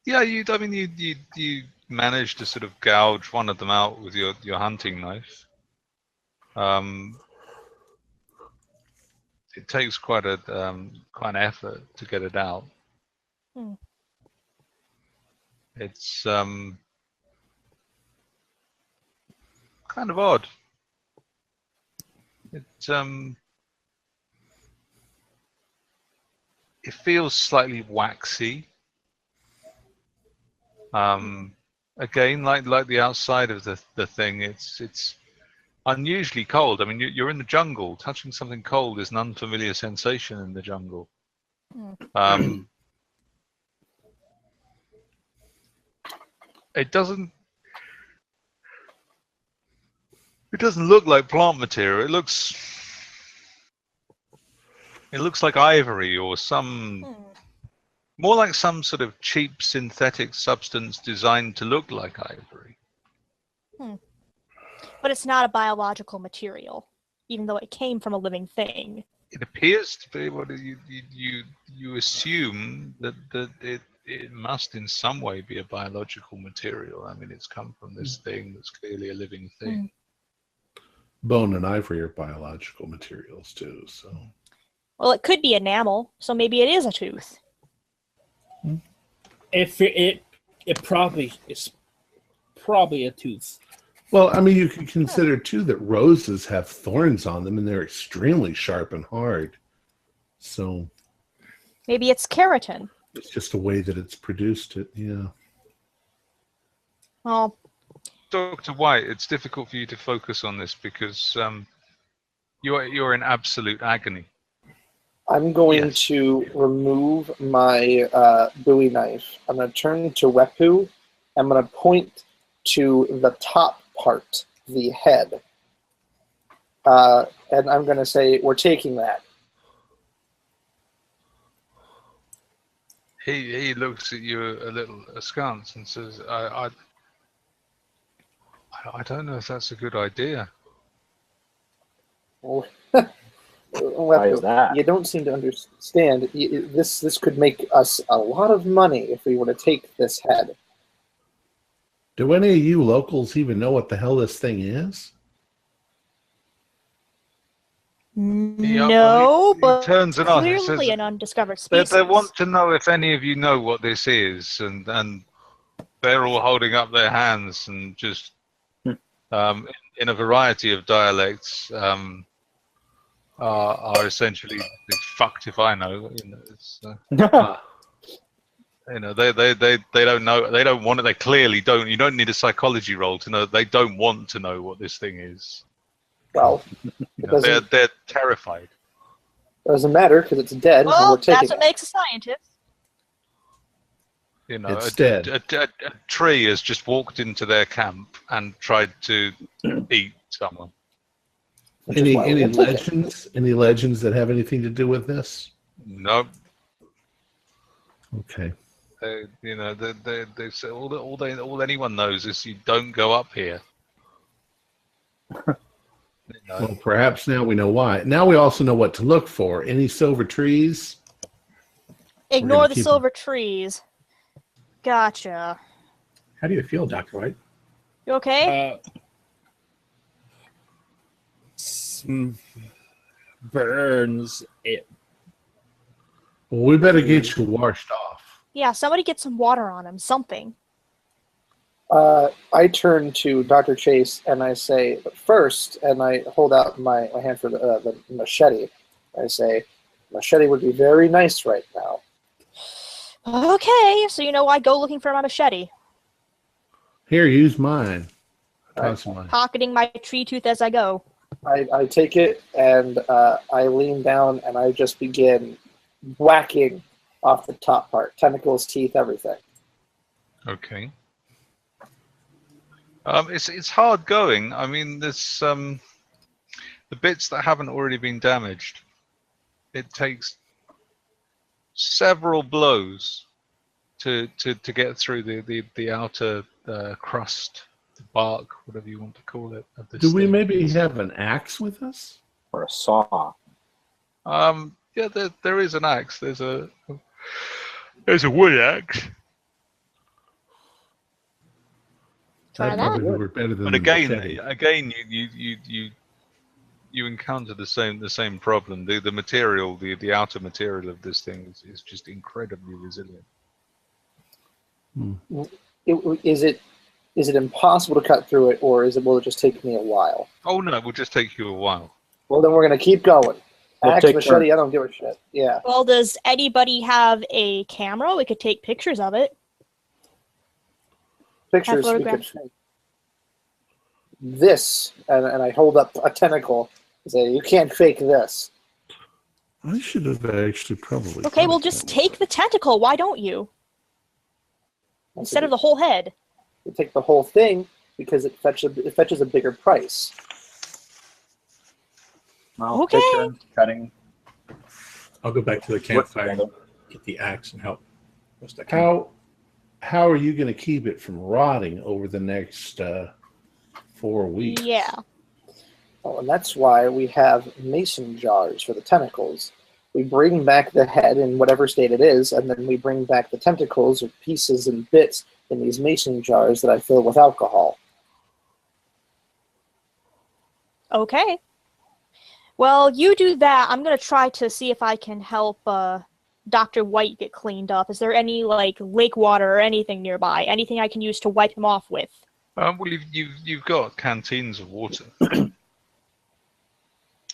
Speaker 5: Yeah, I mean, you managed to sort of gouge one of them out with your hunting knife. It takes quite an effort to get it out.
Speaker 3: Hmm.
Speaker 5: It's kind of odd. It feels slightly waxy. Again, like the outside of the thing, it's unusually cold. I mean, you're in the jungle. Touching something cold is an unfamiliar sensation in the jungle. It doesn't look like plant material. It looks like ivory or some more like some sort of cheap synthetic substance designed to look like ivory.
Speaker 3: But it's not a biological material, even though it came from a living thing.
Speaker 5: It appears to be what you assume that it must in some way be a biological material. I mean, it's come from this thing that's clearly a living thing.
Speaker 1: Bone and ivory are biological materials too, so.
Speaker 3: Well, it could be enamel, so maybe it is a tooth.
Speaker 4: If it probably is probably a tooth.
Speaker 1: Well, I mean, you can consider too that roses have thorns on them, and they're extremely sharp and hard. So
Speaker 3: maybe it's keratin.
Speaker 1: It's just the way that it's produced. Yeah.
Speaker 3: Well,
Speaker 5: Dr. White, it's difficult for you to focus on this because you're in absolute agony.
Speaker 2: I'm going to remove my Bowie knife. I'm going to turn to Wepu. I'm going to point to the top part, the head. And I'm going to say, we're taking that.
Speaker 5: He looks at you a little askance and says, I don't know if that's a good idea.
Speaker 6: Why is that?
Speaker 2: You don't seem to understand. This could make us a lot of money if we were to take this head.
Speaker 1: Do any of you locals even know what the hell this thing is?
Speaker 3: No, but
Speaker 5: turns it on. It
Speaker 3: clearly
Speaker 5: says,
Speaker 3: an undiscovered species.
Speaker 5: They want to know if any of you know what this is, and they're all holding up their hands and just in a variety of dialects are essentially fucked if I know. You know, it's, you know, they don't know. They don't want it. They clearly don't. You don't need a psychology roll to know. They don't want to know what this thing is.
Speaker 2: Well,
Speaker 5: they're terrified.
Speaker 2: It doesn't matter because it's dead.
Speaker 3: Well,
Speaker 2: and we're taking
Speaker 3: that's what makes a scientist.
Speaker 5: You know,
Speaker 1: It's dead.
Speaker 5: A tree has just walked into their camp and tried to eat someone.
Speaker 1: Any legends? Any legends that have anything to do with this?
Speaker 5: No.
Speaker 1: Okay.
Speaker 5: You know, they say all anyone knows is you don't go up here. You know.
Speaker 1: Well, perhaps now we know why. Now we also know what to look for. Any silver trees?
Speaker 3: Ignore the silver trees. Gotcha.
Speaker 7: How do you feel, Dr. White?
Speaker 3: You okay?
Speaker 4: Burns it.
Speaker 1: Well, we better get you washed off.
Speaker 3: Yeah, somebody get some water on him. Something.
Speaker 2: I turn to Dr. Chase and I say, but first, and I hold out my hand for the machete. I say, machete would be very nice right now.
Speaker 3: Okay, so you know why go looking for my machete.
Speaker 1: Here, use mine.
Speaker 2: Right.
Speaker 1: Mine.
Speaker 3: Pocketing my tree tooth as I go.
Speaker 2: I take it and I lean down and I just begin whacking off the top part. Tentacles, teeth, everything.
Speaker 5: Okay. It's hard going. I mean, there's the bits that haven't already been damaged. It takes several blows to get through the outer crust, the bark, whatever you want to call it. Of this
Speaker 1: Do we
Speaker 5: thing.
Speaker 1: maybe have an axe with us?
Speaker 6: Or a saw.
Speaker 5: Yeah, there is an axe. There's a wood axe.
Speaker 3: Try
Speaker 1: That
Speaker 3: that.
Speaker 1: probably would work better than
Speaker 5: But
Speaker 1: the
Speaker 5: again,
Speaker 1: machete.
Speaker 5: you encounter the same problem. The material, the outer material of this thing is just incredibly resilient.
Speaker 2: Is it impossible to cut through it, or will it just take me a while?
Speaker 5: Oh no, it will just take you a while.
Speaker 2: Well, then we're going to keep going.
Speaker 6: We'll
Speaker 2: Axe,
Speaker 6: take
Speaker 2: machete,
Speaker 6: turns.
Speaker 2: I don't give a shit. Yeah.
Speaker 3: Well, does anybody have a camera? We could take pictures of it.
Speaker 2: Pictures we could
Speaker 3: photographs.
Speaker 2: fake. This, and I hold up a tentacle and say, you can't fake this.
Speaker 1: I should have actually probably.
Speaker 3: Okay,
Speaker 1: thought
Speaker 3: well,
Speaker 1: of
Speaker 3: just
Speaker 1: that.
Speaker 3: take the tentacle. Why don't you? Instead of the whole head.
Speaker 2: You take the whole thing because it fetches a bigger price.
Speaker 6: I'll
Speaker 3: Okay.
Speaker 6: take turns cutting.
Speaker 7: I'll go back to the campfire and get the axe and help. Best I can.
Speaker 1: How are you going to keep it from rotting over the next 4 weeks?
Speaker 3: Yeah.
Speaker 2: Oh, and that's why we have mason jars for the tentacles. We bring back the head in whatever state it is, and then we bring back the tentacles or pieces and bits in these mason jars that I fill with alcohol.
Speaker 3: Okay. Well, you do that. I'm going to try to see if I can help Dr. White get cleaned up. Is there any, like, lake water or anything nearby? Anything I can use to wipe him off with?
Speaker 5: Well, you've got canteens of water,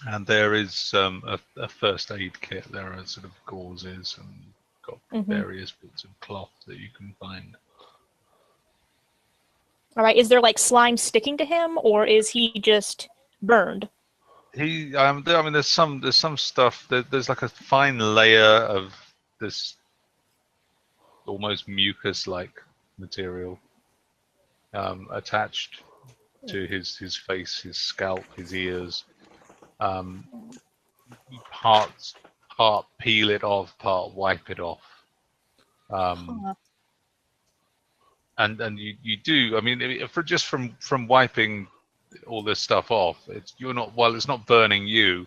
Speaker 5: and there is a first aid kit. There are sort of gauzes and got various bits of cloth that you can find.
Speaker 3: All right. Is there, like, slime sticking to him, or is he just burned?
Speaker 5: I mean, there's some stuff. There's like a fine layer of this almost mucus-like material attached to his face, his scalp, his ears. Part peel it off, part wipe it off. And you do. I mean, just from wiping all this stuff off, it's not burning you.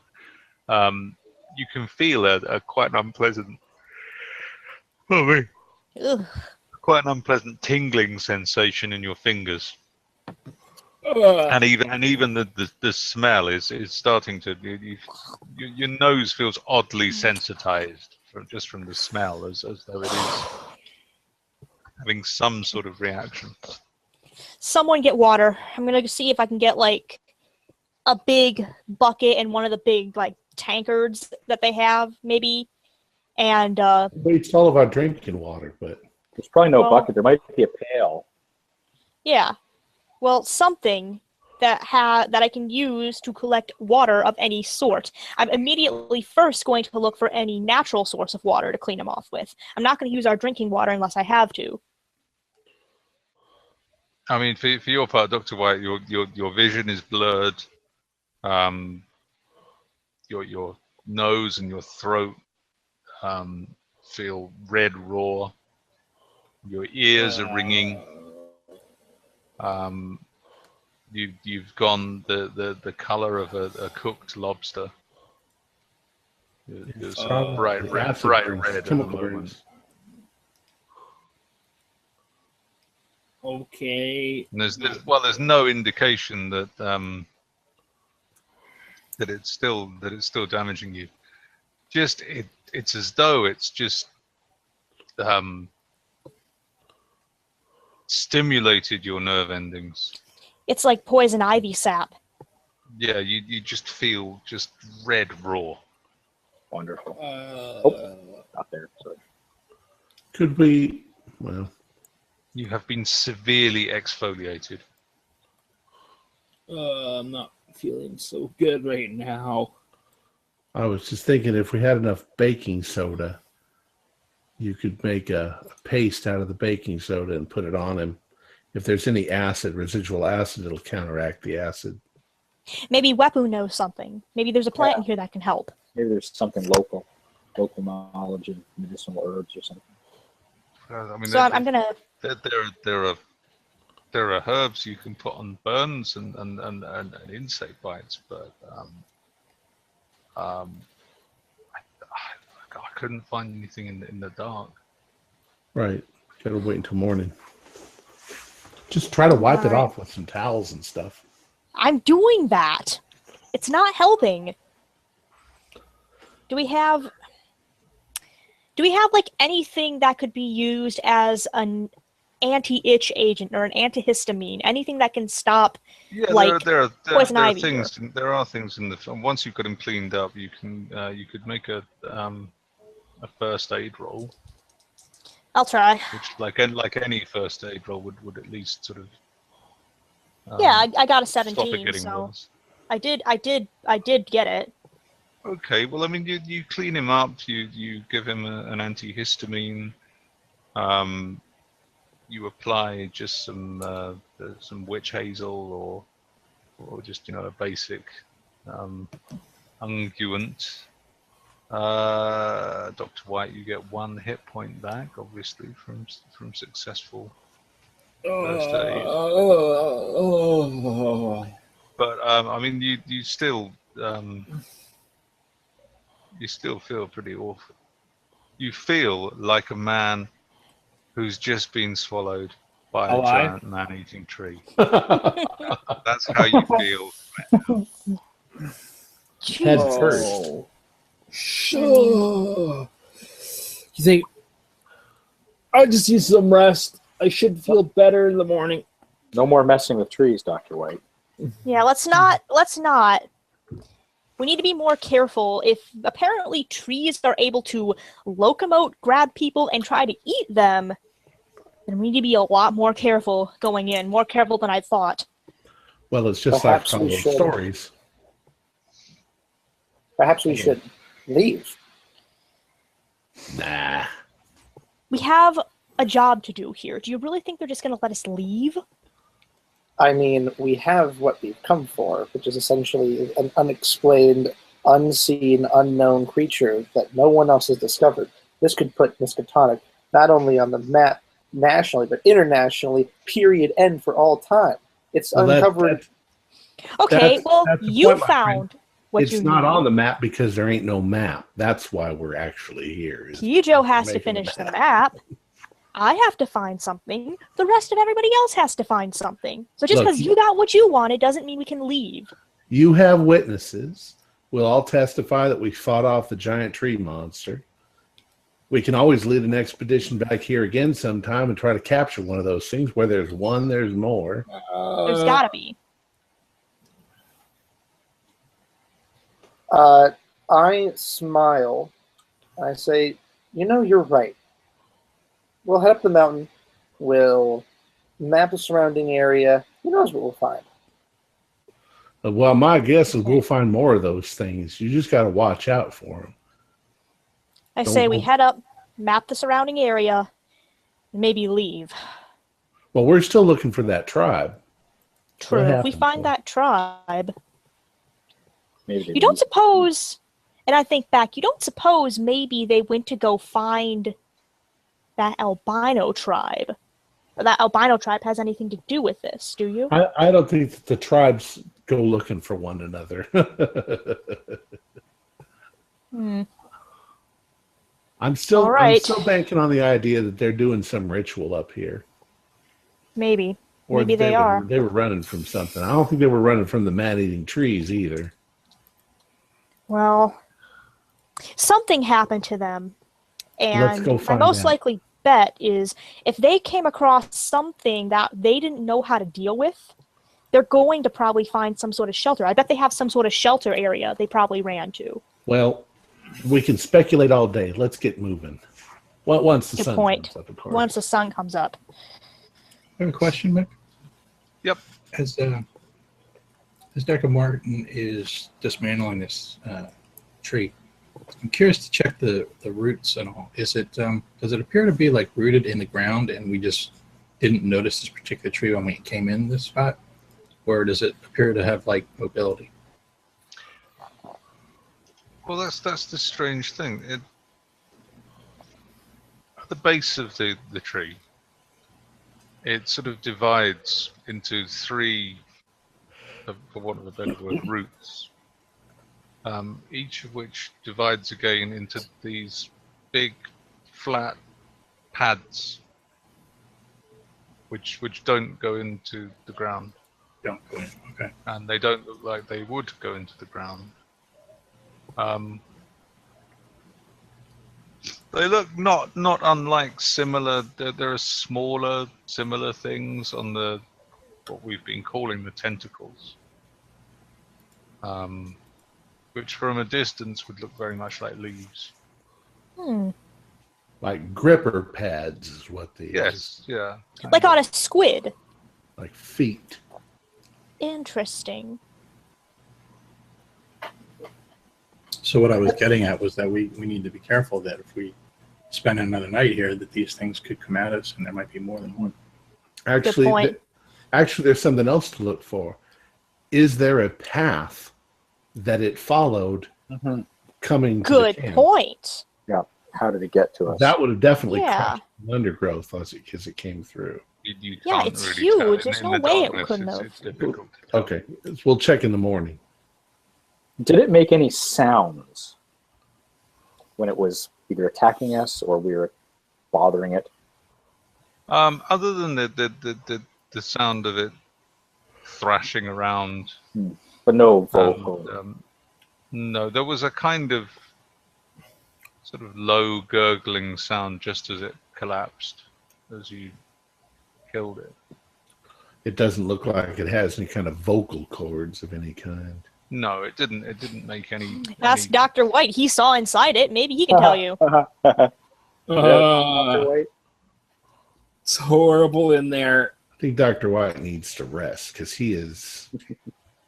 Speaker 5: You can feel a quite an unpleasant.
Speaker 3: Ugh.
Speaker 5: Quite an unpleasant tingling sensation in your fingers, and even the smell is starting to. Your nose feels oddly sensitized from the smell, as though it is having some sort of reaction.
Speaker 3: Someone get water. I'm going to see if I can get, like, a big bucket and one of the big, like, tankards that they have, maybe. And,
Speaker 1: It's all of our drinking water, but
Speaker 6: There's probably no
Speaker 3: Well-
Speaker 6: bucket. There might be a pail.
Speaker 3: yeah. Well, something that I can use to collect water of any sort. I'm immediately first going to look for any natural source of water to clean him off with. I'm not going to use our drinking water unless I have to.
Speaker 5: I mean, for your part, Dr. White, your vision is blurred. Your nose and your throat feel red raw. Your ears are ringing. You've gone the color of a cooked lobster. You're sort of bright red at the
Speaker 1: chemical
Speaker 5: moment.
Speaker 1: burns.
Speaker 4: Okay.
Speaker 5: And there's no indication that that it's still damaging you. Just it's as though it's just stimulated your nerve endings.
Speaker 3: It's like poison ivy sap.
Speaker 5: Yeah, you just feel just red raw.
Speaker 6: Wonderful.
Speaker 4: Uh,
Speaker 6: Not there. Sorry.
Speaker 1: Could we? Well,
Speaker 5: You have been severely exfoliated.
Speaker 4: I'm not feeling so good right now.
Speaker 1: I was just thinking if we had enough baking soda, you could make a paste out of the baking soda and put it on him. If there's any acid, residual acid, it'll counteract the acid.
Speaker 3: Maybe Wepu knows something. Maybe there's a plant in here that can help.
Speaker 6: Maybe there's something local knowledge of medicinal herbs or something.
Speaker 5: I mean,
Speaker 3: So I'm gonna.
Speaker 5: there are herbs you can put on burns and insect bites, but I couldn't find anything in the dark.
Speaker 1: Right. Got to wait until morning. Just try to wipe it
Speaker 3: Alright.
Speaker 1: off with some towels and stuff.
Speaker 3: I'm doing that. It's not helping. Do we have like anything that could be used as an anti-itch agent or an antihistamine? Anything that can stop
Speaker 5: Yeah,
Speaker 3: like poison
Speaker 5: there are
Speaker 3: ivy here?
Speaker 5: things. There are things in the film. Once you've got them cleaned up, you could make a first aid roll,
Speaker 3: I'll try.
Speaker 5: which like any first aid roll would at least sort of
Speaker 3: Yeah, I got a
Speaker 5: stop it
Speaker 3: 17,
Speaker 5: getting
Speaker 3: so
Speaker 5: worse.
Speaker 3: I did get it.
Speaker 5: Okay, well, I mean, you clean him up. You give him an antihistamine. You apply just some witch hazel or just a basic unguent. Dr. White, you get 1 hit point back, obviously from successful first aid. But I mean, you still feel pretty awful. You feel like a man who's just been swallowed by a giant man-eating tree. That's how you feel.
Speaker 1: Head
Speaker 3: Jesus.
Speaker 1: first.
Speaker 4: Sure. You think I just need some rest? I should feel better in the morning.
Speaker 6: No more messing with trees, Dr. White.
Speaker 3: Yeah, let's not. We need to be more careful. If apparently trees are able to locomote, grab people, and try to eat them, then we need to be a lot more careful going in. More careful than I thought.
Speaker 1: Well, it's just
Speaker 2: Perhaps
Speaker 1: like
Speaker 2: we
Speaker 1: all those
Speaker 2: should.
Speaker 1: stories.
Speaker 2: Perhaps we should leave.
Speaker 1: Nah.
Speaker 3: We have a job to do here. Do you really think they're just going to let us leave?
Speaker 2: I mean, we have what we've come for, which is essentially an unexplained, unseen, unknown creature that no one else has discovered. This could put Miskatonic not only on the map nationally, but internationally, period, end for all time. It's uncovered.
Speaker 3: Okay, well,
Speaker 1: that's the
Speaker 3: you
Speaker 1: point, my friend.
Speaker 3: found what
Speaker 1: It's
Speaker 3: you
Speaker 1: not
Speaker 3: need.
Speaker 1: on the map because there ain't no map. That's why we're actually here. is
Speaker 3: Kijo has to
Speaker 1: making
Speaker 3: finish the map. I have to find something. The rest of everybody else has to find something. So just
Speaker 1: Look,
Speaker 3: because you got what you wanted doesn't mean we can leave.
Speaker 1: You have witnesses. We'll all testify that we fought off the giant tree monster. We can always lead an expedition back here again sometime and try to capture one of those things. Where there's one, there's more.
Speaker 3: There's gotta be.
Speaker 2: I smile. I say, you're right. We'll head up the mountain. We'll map the surrounding area. Who knows what we'll find?
Speaker 1: Well, my guess is we'll find more of those things. You just got to watch out for them.
Speaker 3: I say we head up, map the surrounding area, and maybe leave.
Speaker 1: Well, we're still looking for that tribe.
Speaker 3: True.
Speaker 1: What
Speaker 3: If we
Speaker 1: happened
Speaker 3: find
Speaker 1: to 'em?
Speaker 3: that tribe,
Speaker 6: Maybe they
Speaker 3: you don't
Speaker 6: leave.
Speaker 3: suppose, and I think back, you don't suppose maybe they went to go find that albino tribe. Or that albino tribe has anything to do with this, do you?
Speaker 1: I don't think that the tribes go looking for one another. I'm still banking on the idea that they're doing some ritual up here.
Speaker 3: Maybe.
Speaker 1: Or
Speaker 3: Maybe they are.
Speaker 1: They were running from something. I don't think they were running from the man-eating trees either.
Speaker 3: Well, something happened to them.
Speaker 1: Let's
Speaker 3: And
Speaker 1: go
Speaker 3: my
Speaker 1: find
Speaker 3: most
Speaker 1: out.
Speaker 3: likely bet is if they came across something that they didn't know how to deal with, they're going to probably find some sort of shelter. I bet they have some sort of shelter area they probably ran to.
Speaker 1: Well, we can speculate all day. Let's get moving. Well, once the
Speaker 3: Good
Speaker 1: sun
Speaker 3: point.
Speaker 1: comes up, of course.
Speaker 3: Once the sun comes up.
Speaker 7: I have a question, Mick.
Speaker 5: Yep.
Speaker 7: As Dr. Martin is dismantling this tree, I'm curious to check the roots and all. Is it does it appear to be like rooted in the ground and we just didn't notice this particular tree when we came in this spot, or does it appear to have like mobility?
Speaker 5: Well, that's the strange thing. At the base of the tree, it sort of divides into 3, for want of a better word, roots. Each of which divides again into these big, flat pads. which don't go into the ground,
Speaker 7: Don't go in. Okay.
Speaker 5: and they don't look like they would go into the ground. They look not unlike similar. There are smaller similar things on the what we've been calling the tentacles, which from a distance would look very much like leaves.
Speaker 1: Like gripper pads is what these.
Speaker 5: Yes, yeah.
Speaker 3: Like on a squid.
Speaker 1: Like feet.
Speaker 3: Interesting.
Speaker 7: So what I was getting at was that we need to be careful that if we spend another night here, that these things could come at us, and there might be more than one.
Speaker 1: Actually,
Speaker 3: point.
Speaker 1: actually, there's something else to look for. Is there a path that it followed coming to
Speaker 3: Good
Speaker 1: the camp?
Speaker 3: point.
Speaker 6: Yeah. How did it get to us?
Speaker 1: That would have definitely
Speaker 3: Yeah.
Speaker 1: crushed the undergrowth as it came through.
Speaker 5: You
Speaker 3: Yeah,
Speaker 5: can't
Speaker 3: it's
Speaker 5: really tell.
Speaker 3: huge. There's
Speaker 5: In
Speaker 3: no
Speaker 5: the
Speaker 3: way it
Speaker 5: darkness,
Speaker 3: couldn't
Speaker 5: it's
Speaker 3: have.
Speaker 5: difficult to tell.
Speaker 1: Okay, we'll check in the morning.
Speaker 6: Did it make any sounds when it was either attacking us or we were bothering it?
Speaker 5: Other than the sound of it thrashing around,
Speaker 6: But no vocal.
Speaker 5: no, there was a kind of sort of low gurgling sound just as it collapsed, as you killed it.
Speaker 1: It doesn't look like it has any kind of vocal cords of any kind.
Speaker 5: No, it didn't. It didn't make any.
Speaker 3: Ask Dr. White. He saw inside it. Maybe he can tell you.
Speaker 4: It's horrible in there.
Speaker 1: I think Dr. White needs to rest because he is.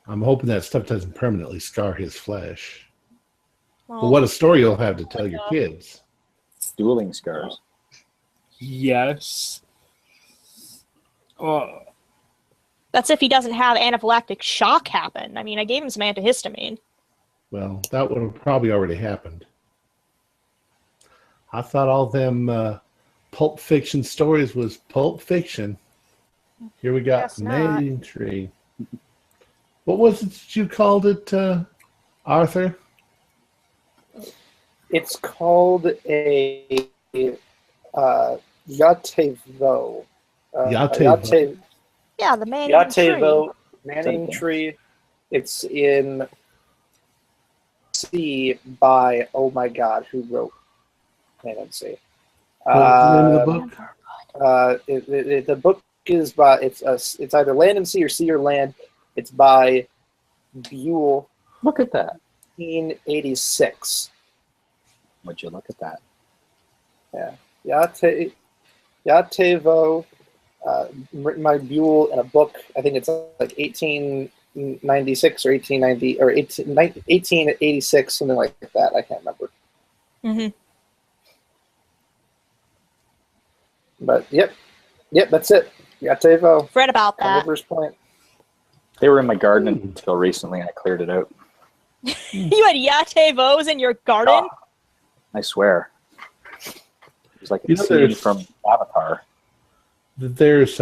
Speaker 1: I'm hoping that stuff doesn't permanently scar his flesh. Well, what a story you'll have to tell your kids.
Speaker 6: Dueling scars.
Speaker 4: Yes. Oh,
Speaker 3: That's if he doesn't have anaphylactic shock happen. I mean, I gave him some antihistamine.
Speaker 1: Well, that would have probably already happened. I thought all them Pulp Fiction stories was Pulp Fiction. Here we got
Speaker 3: Guess not.
Speaker 1: Mating Tree. What was it that you called it, Arthur?
Speaker 2: It's called a Yatevo.
Speaker 1: Yatevo.
Speaker 3: Yeah, the man.
Speaker 2: Yatevo Manning Tree. It's in C by, oh my god, who wrote Land Sea?
Speaker 1: What was the name of the book?
Speaker 2: The book is by, it's either Land and Sea or Sea or Land. It's by Buell,
Speaker 6: Look at that.
Speaker 2: 1986.
Speaker 6: Would you look at that?
Speaker 2: Yeah. Yatevo, written by Buell in a book. I think it's like 1896 or 1890 or 1886, something like that. I can't remember.
Speaker 3: Mm-hmm.
Speaker 2: But yep, that's it. Yatevo.
Speaker 3: Read about that.
Speaker 2: Carnivorous plant.
Speaker 6: They were in my garden until recently, and I cleared it out.
Speaker 3: You had Yatevos in your garden?
Speaker 6: Oh, I swear. It was like a
Speaker 1: You know,
Speaker 6: scene
Speaker 1: there's-
Speaker 6: from Avatar.
Speaker 1: There's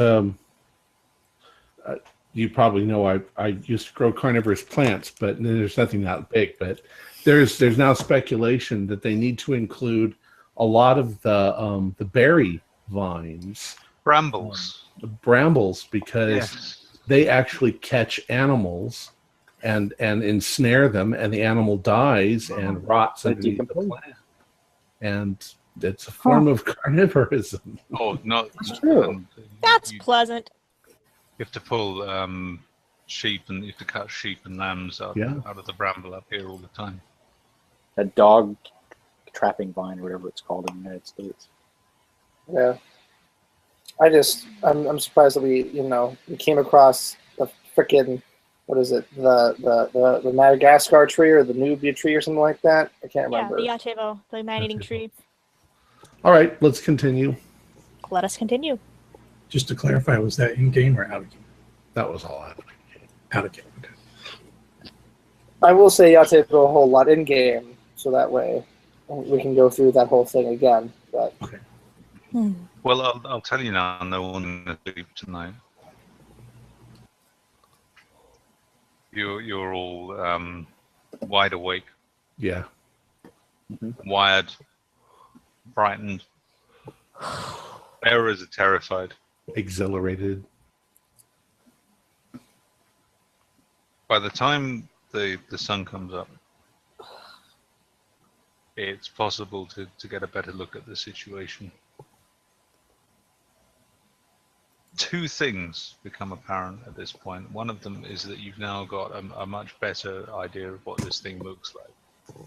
Speaker 1: you probably know I used to grow carnivorous plants, but there's nothing that big. But there's now speculation that they need to include a lot of the berry vines,
Speaker 5: Brambles.
Speaker 1: the brambles, because
Speaker 5: Yes.
Speaker 1: they actually catch animals and ensnare them, and the animal dies and rots
Speaker 6: They
Speaker 1: underneath the
Speaker 6: decompose.
Speaker 1: plant. And it's a form of carnivorism.
Speaker 5: Oh, no.
Speaker 6: It's true.
Speaker 3: That's
Speaker 5: You
Speaker 3: pleasant.
Speaker 5: have to pull sheep, and you have to cut sheep and lambs out of the bramble up here all the time.
Speaker 6: A dog trapping vine, or whatever it's called in the United States.
Speaker 2: Yeah. I'm surprised that we came across the frickin', what is it, the Madagascar tree or the Nubia tree or something like that. I can't
Speaker 3: Yeah,
Speaker 2: remember.
Speaker 3: the Yatevo, the man-eating tree.
Speaker 1: All right, let's continue.
Speaker 3: Let us continue.
Speaker 7: Just to clarify, was that in game or out of game?
Speaker 1: That was all happening.
Speaker 7: Out of game. Okay.
Speaker 2: I will say Yatevo a whole lot in game, so that way we can go through that whole thing again. But
Speaker 7: Okay.
Speaker 5: Well, I'll tell you now, no one is asleep tonight. You're all wide awake,
Speaker 1: Yeah.
Speaker 5: wired, frightened. Bearers are terrified.
Speaker 1: exhilarated.
Speaker 5: By the time the sun comes up, it's possible to get a better look at the situation. Two things become apparent at this point. One of them is that you've now got a much better idea of what this thing looks like.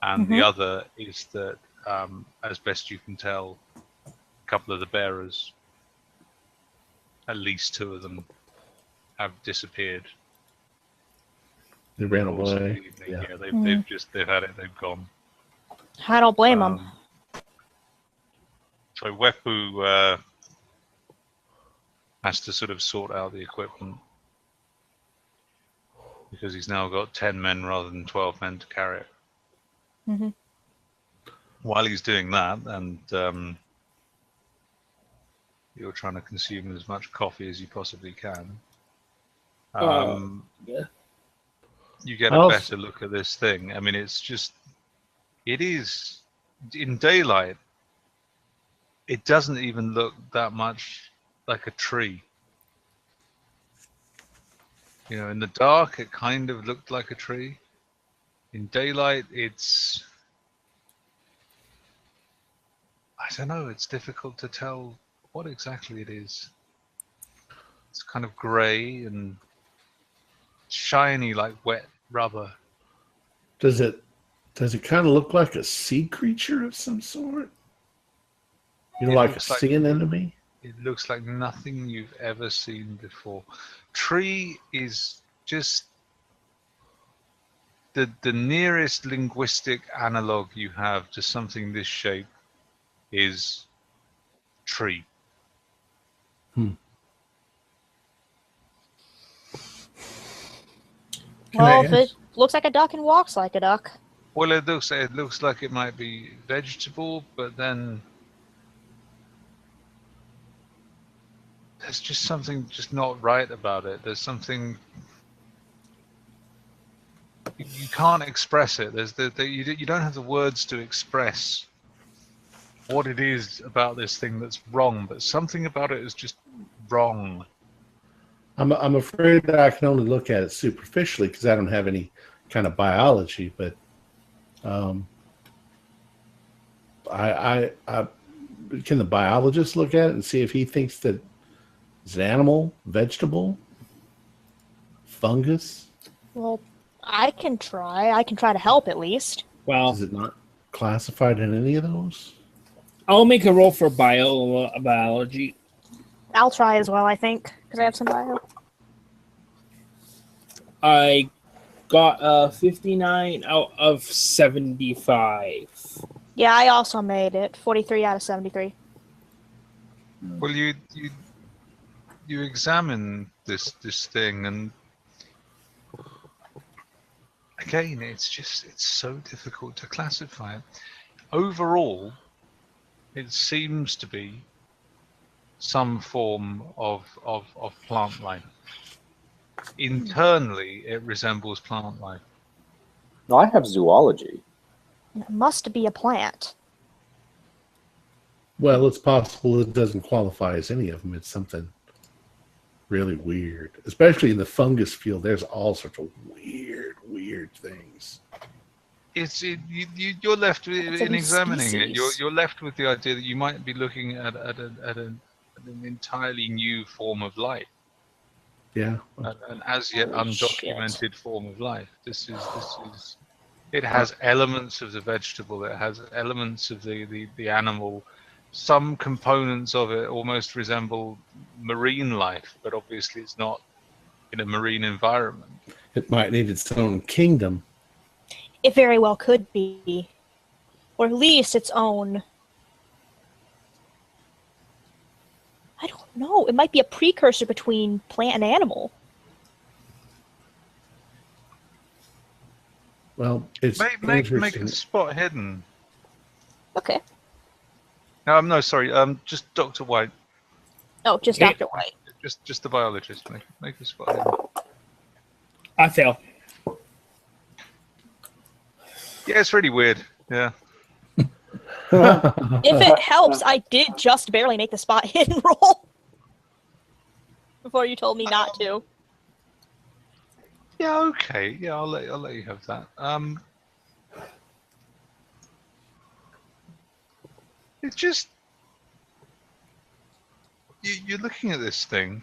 Speaker 5: And the other is that, as best you can tell, a couple of the bearers, at least two of them, have disappeared.
Speaker 1: They ran
Speaker 5: in the course of the
Speaker 1: away.
Speaker 5: evening.
Speaker 1: Yeah.
Speaker 5: Yeah, they've had it, they've gone.
Speaker 3: I don't blame them.
Speaker 5: So Wepu has to sort of sort out the equipment because he's now got 10 men rather than 12 men to carry it. While he's doing that, and you're trying to consume as much coffee as you possibly can, you get a better look at this thing. I mean, it is, in daylight, it doesn't even look that much like a tree. You know, in the dark, it kind of looked like a tree. In daylight, it's, I don't know, it's difficult to tell what exactly it is. It's kind of grey and shiny like wet rubber.
Speaker 1: Does it kind of look like a sea creature of some sort? You know, like a sea anemone?
Speaker 5: It looks like nothing you've ever seen before. Tree is just the nearest linguistic analog you have to something this shape is tree.
Speaker 3: Well, if it looks like a duck and walks like a duck.
Speaker 5: Well, it looks like it might be vegetable, but then there's just something just not right about it. There's something you can't express it. You don't have the words to express what it is about this thing that's wrong, but something about it is just wrong.
Speaker 1: I'm afraid that I can only look at it superficially because I don't have any kind of biology, but I can the biologist look at it and see if he thinks that it's an animal, vegetable, fungus?
Speaker 3: Well, I can try. I can try to help at least.
Speaker 4: Well,
Speaker 1: Is it not classified in any of those?
Speaker 4: I'll make a roll for biology.
Speaker 3: I'll try as well, I think, because I have some bio.
Speaker 4: I got 59 out of 75.
Speaker 3: Yeah, I also made it. 43 out of 73.
Speaker 5: Well, you examine this thing, and again, it's so difficult to classify it. Overall, it seems to be some form of plant life. Internally, it resembles plant life.
Speaker 6: No, I have zoology.
Speaker 3: It must be a plant.
Speaker 1: Well, it's possible it doesn't qualify as any of them. It's something really weird, especially in the fungus field. There's all sorts of weird things.
Speaker 5: You're left in examining it. You're left with the idea that you might be looking at an entirely new form of life.
Speaker 1: Yeah,
Speaker 5: An as yet
Speaker 3: Holy
Speaker 5: undocumented
Speaker 3: shit.
Speaker 5: form of life. This is. It has elements of the vegetable. It has elements of the animal. Some components of it almost resemble marine life, but obviously it's not in a marine environment.
Speaker 1: it might need its own kingdom.
Speaker 3: It very well could be. Or at least its own... I don't know. It might be a precursor between plant and animal.
Speaker 1: Well, it's
Speaker 5: Make
Speaker 1: interesting.
Speaker 5: a spot hidden.
Speaker 3: Okay.
Speaker 5: No, sorry. Just Dr. White.
Speaker 3: Oh, just
Speaker 4: Okay.
Speaker 3: Dr. White.
Speaker 5: Just the biologist. Make a spot hidden.
Speaker 4: I fail.
Speaker 5: Yeah, it's really weird. Yeah.
Speaker 3: If it helps, I did just barely make the spot hidden roll before you told me not to.
Speaker 5: Yeah, okay. Yeah, I'll let you have that. It's just you're looking at this thing,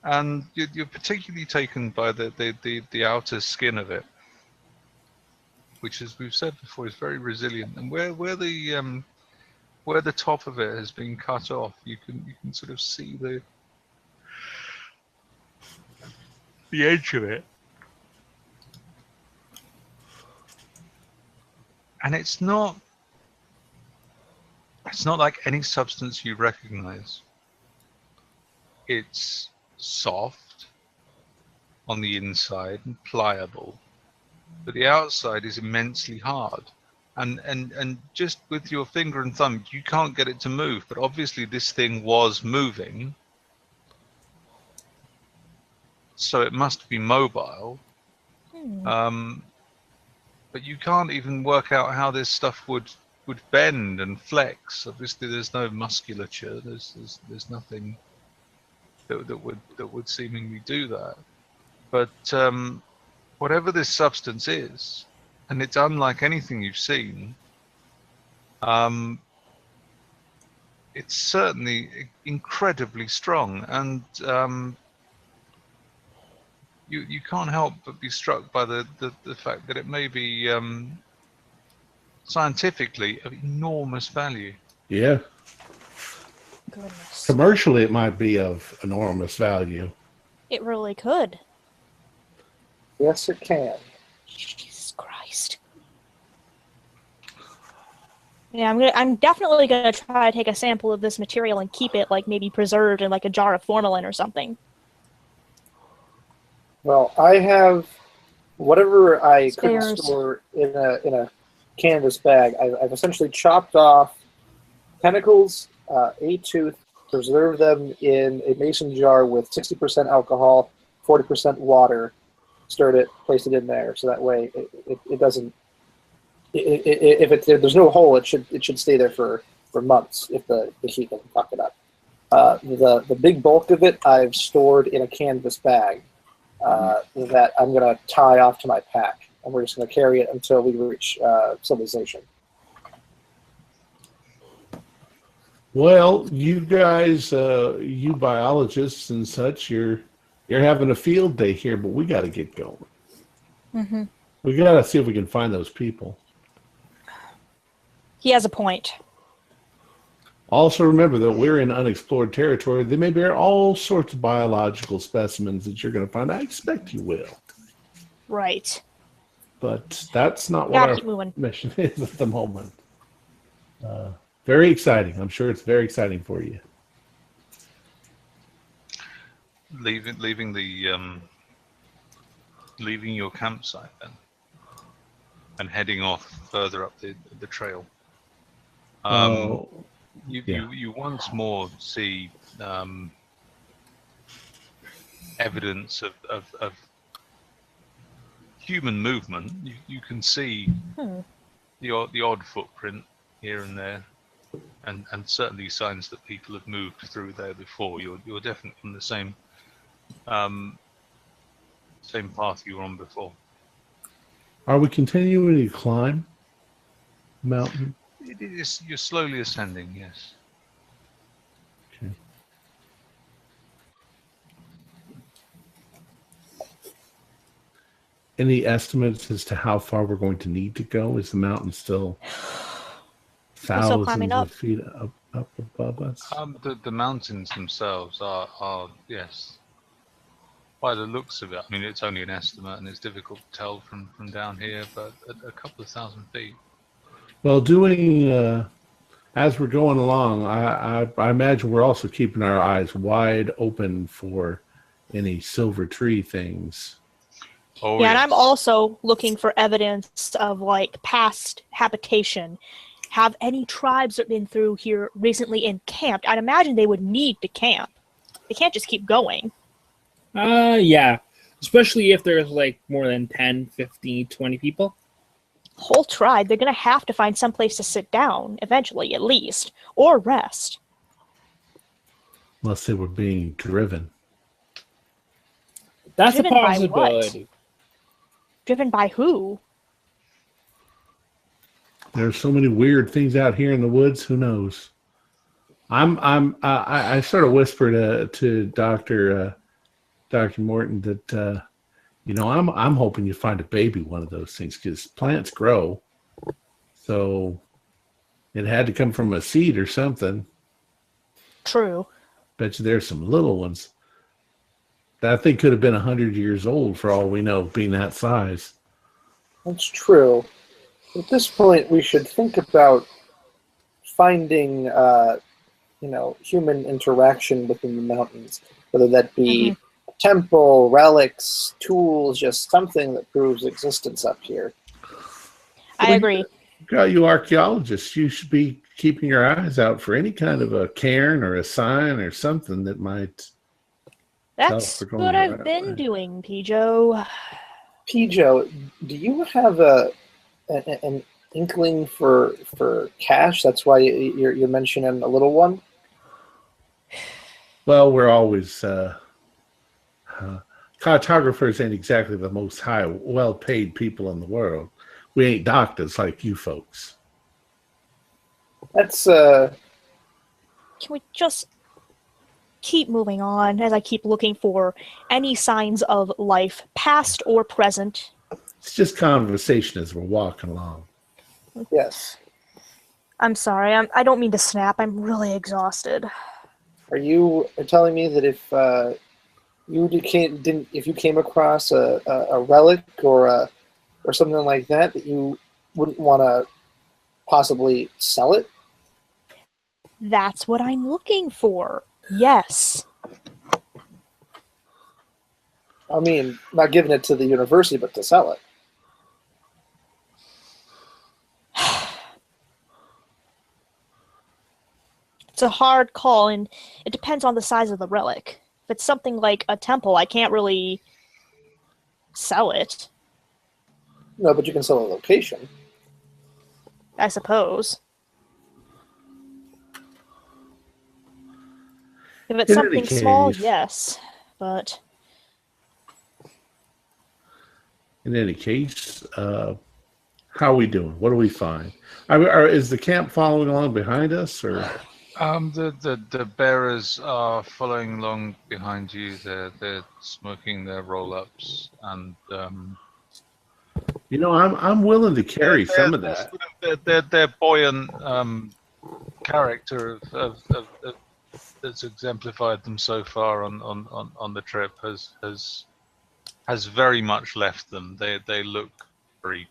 Speaker 5: and you're particularly taken by the outer skin of it, which, as we've said before, is very resilient. And where the top of it has been cut off, you can sort of see the edge of it, and it's not like any substance you recognize. It's soft on the inside and pliable, but the outside is immensely hard. And just with your finger and thumb, you can't get it to move. But obviously, this thing was moving, so it must be mobile. But you can't even work out how this stuff would bend and flex. Obviously, there's no musculature. There's nothing that would seemingly do that. But whatever this substance is, and it's unlike anything you've seen, it's certainly incredibly strong, and you can't help but be struck by the fact that it may be scientifically of enormous value.
Speaker 1: Yeah.
Speaker 3: Goodness.
Speaker 1: Commercially, it might be of enormous value.
Speaker 3: It really could.
Speaker 2: Yes, it can.
Speaker 3: Jesus Christ. Yeah, I'm definitely gonna try to take a sample of this material and keep it, like, maybe preserved in like a jar of formalin or something.
Speaker 2: Well, I have whatever I couldn't
Speaker 3: Spares.
Speaker 2: store in a canvas bag. I've essentially chopped off tentacles, a tooth, preserved them in a mason jar with 60% alcohol, 40% water, stirred it, placed it in there, so that way it doesn't. If there's no hole, it should stay there for months if the heat doesn't fuck it up. The big bulk of it I've stored in a canvas bag that I'm gonna tie off to my pack, and we're just gonna carry it until we reach civilization.
Speaker 1: Well, you guys, you biologists and such, you're having a field day here, but we got to get going.
Speaker 3: Mm-hmm.
Speaker 1: We got to see if we can find those people.
Speaker 3: He has a point.
Speaker 1: Also, remember that we're in unexplored territory. They may bear all sorts of biological specimens that you're going to find. I expect you will.
Speaker 3: Right.
Speaker 1: But that's not what
Speaker 3: Gotta
Speaker 1: our
Speaker 3: keep moving.
Speaker 1: mission is at the moment. Very exciting. I'm sure it's very exciting for you.
Speaker 5: Leaving your campsite then, and heading off further up the trail. You once more see evidence of human movement. You can see the odd footprint here and there, and certainly signs that people have moved through there before. You're definitely on the same path you were on before.
Speaker 1: Are we continuing to climb the mountain?
Speaker 5: It is. You're slowly ascending. Yes.
Speaker 1: Okay. Any estimates as to how far we're going to need to go? Is the mountain still thousands
Speaker 3: climbing up.
Speaker 1: of feet up above us?
Speaker 5: The mountains themselves are yes. By the looks of it, I mean, it's only an estimate, and it's difficult to tell from down here, but a couple of thousand feet.
Speaker 1: Well, as we're going along, I imagine we're also keeping our eyes wide open for any silver tree things.
Speaker 5: Oh,
Speaker 3: Yeah,
Speaker 5: yes.
Speaker 3: and I'm also looking for evidence of, like, past habitation. Have any tribes that been through here recently encamped? I'd imagine they would need to camp. They can't just keep going.
Speaker 4: Yeah. Especially if there's like more than 10, 15, 20 people.
Speaker 3: Whole tribe, they're going to have to find some place to sit down, eventually, at least, or rest.
Speaker 1: Unless they were being driven.
Speaker 4: That's
Speaker 3: Driven
Speaker 4: a
Speaker 3: by what?
Speaker 4: possibility.
Speaker 3: Driven by who?
Speaker 1: There's so many weird things out here in the woods. Who knows? I sort of whispered to Dr. Morton that I'm hoping you find a baby one of those things, because plants grow, so it had to come from a seed or something.
Speaker 3: True.
Speaker 1: Bet you there's some little ones. That thing could have been 100 years old for all we know, being that size.
Speaker 2: That's true. At this point, we should think about finding, human interaction within the mountains, whether that be a temple, relics, tools, just something that proves existence up here.
Speaker 3: I agree.
Speaker 1: You archaeologists, you should be keeping your eyes out for any kind of a cairn or a sign or something that might.
Speaker 3: That's what I've been doing, Pijo.
Speaker 2: Pijo, do you have an inkling for cash? That's why you're mentioning a little one?
Speaker 1: Well, we're always cartographers ain't exactly the most well-paid people in the world. We ain't doctors like you folks.
Speaker 2: That's
Speaker 3: Can we just keep moving on as I keep looking for any signs of life, past or present?
Speaker 1: It's just conversation as we're walking along.
Speaker 2: Yes.
Speaker 3: I'm sorry. I don't mean to snap. I'm really exhausted.
Speaker 2: Are you telling me that if you came across a relic or something like that you wouldn't want to possibly sell it?
Speaker 3: That's what I'm looking for. Yes.
Speaker 2: I mean, not giving it to the university, but to sell it.
Speaker 3: It's a hard call, and it depends on the size of the relic. If it's something like a temple, I can't really sell it,
Speaker 2: No, but you can sell a location.
Speaker 3: I suppose. If it's
Speaker 1: In
Speaker 3: something
Speaker 1: any
Speaker 3: small,
Speaker 1: case-
Speaker 3: yes. But
Speaker 1: In any case, how are we doing? What do we find? Is the camp following along behind us, or?
Speaker 5: The bearers are following along behind you. They're smoking their roll-ups, and
Speaker 1: I'm willing to carry some of that.
Speaker 5: Their buoyant character of that's exemplified them so far on the trip has very much left them. They look freed.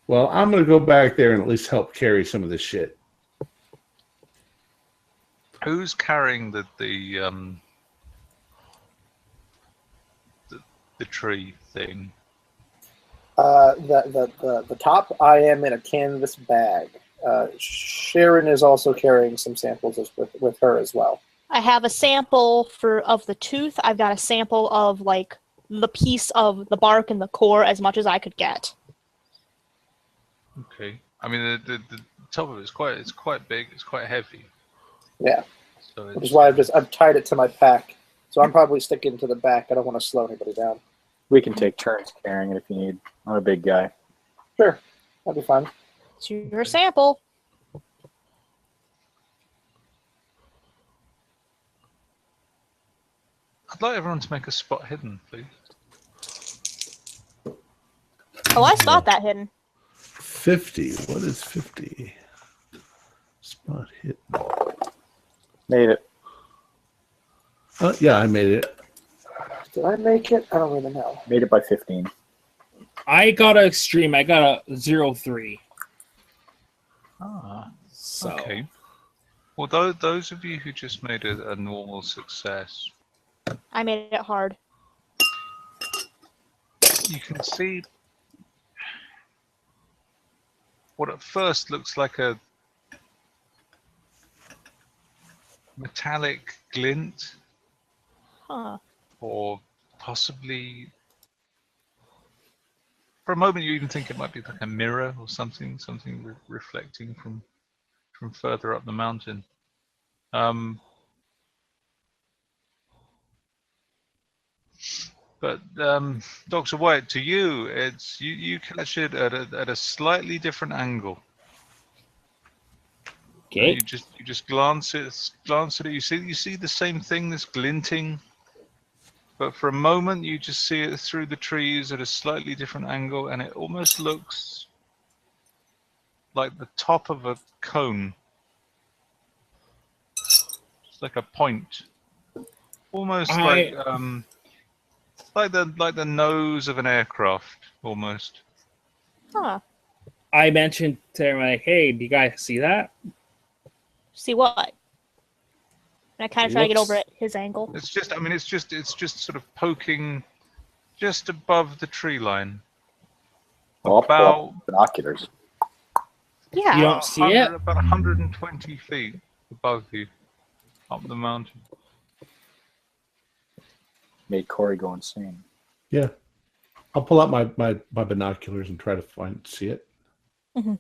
Speaker 1: Well, I'm going to go back there and at least help carry some of this shit.
Speaker 5: Who's carrying the tree thing?
Speaker 2: The top, I am in a canvas bag. Sharon is also carrying some samples with her as well.
Speaker 3: I have a sample of the tooth. I've got a sample of like the piece of the bark and the core, as much as I could get.
Speaker 5: Okay. I mean, the top of it's quite big. It's quite heavy.
Speaker 2: Yeah.
Speaker 5: So
Speaker 2: Which is why I've tied it to my pack. So I'm probably sticking to the back. I don't want to slow anybody down.
Speaker 6: We can take turns carrying it if you need. I'm a big guy.
Speaker 2: Sure, that'd be fine.
Speaker 3: It's your sample.
Speaker 5: I'd like everyone to make a spot hidden, please.
Speaker 3: Oh, I spot that hidden.
Speaker 1: 50. What is 50? Spot hidden.
Speaker 6: Made it.
Speaker 1: Yeah, I made it.
Speaker 2: Did I make it? I don't really know.
Speaker 6: Made it by 15.
Speaker 4: I got an extreme. I got a 0-3.
Speaker 5: Ah,
Speaker 4: So
Speaker 5: okay. Well, those of you who just made a normal success,
Speaker 3: I made it hard.
Speaker 5: you can see what at first looks like a metallic glint,
Speaker 3: Huh.
Speaker 5: or possibly For a moment, you even think it might be like a mirror or something reflecting from further up the mountain. But Dr. White, to you, it's you catch it at a slightly different angle.
Speaker 4: Okay.
Speaker 5: You just glance at it. You see the same thing, this glinting. But for a moment, you just see it through the trees at a slightly different angle, and it almost looks like the top of a cone. It's like a point, almost like the nose of an aircraft, almost.
Speaker 3: Huh.
Speaker 4: I mentioned to him, like, hey, do you guys see that?
Speaker 3: See what? And I kind of try to get over at his angle.
Speaker 5: It's just sort of poking just above the tree line.
Speaker 6: Well,
Speaker 5: About
Speaker 6: binoculars.
Speaker 3: Yeah.
Speaker 4: You don't see it?
Speaker 5: About 120 feet above you, up the mountain.
Speaker 6: Made Corey go insane.
Speaker 1: Yeah. I'll pull out my binoculars and try to see it.
Speaker 3: Mm-hmm.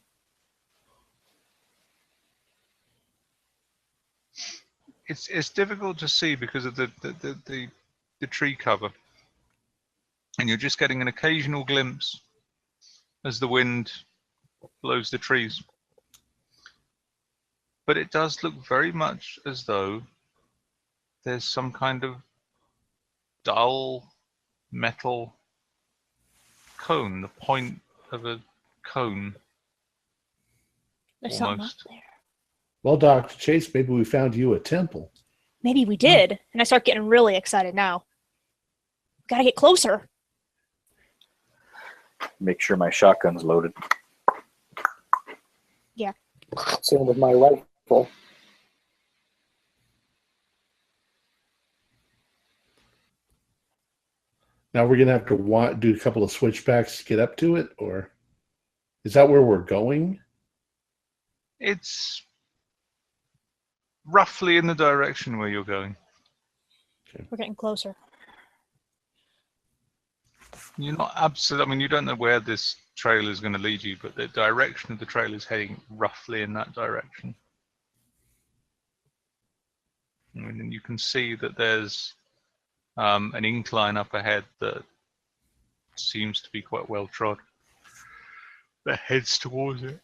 Speaker 5: It's difficult to see because of the tree cover, and you're just getting an occasional glimpse as the wind blows the trees. But it does look very much as though there's some kind of dull metal cone, the point of a cone.
Speaker 3: There's something up
Speaker 5: Almost.
Speaker 3: there.
Speaker 1: Well, Dr. Chase, maybe we found you a temple.
Speaker 3: Maybe we did. And I start getting really excited now. Gotta get closer.
Speaker 6: Make sure my shotgun's loaded.
Speaker 3: Yeah.
Speaker 2: Same with my rifle.
Speaker 1: Now we're going to have to do a couple of switchbacks to get up to it, or is that where we're going?
Speaker 5: It's roughly in the direction where you're going.
Speaker 3: We're getting closer.
Speaker 5: You're not absolutely, I mean, you don't know where this trail is going to lead you, but the direction of the trail is heading roughly in that direction. I mean, and you can see that there's an incline up ahead that seems to be quite well trod that heads towards it.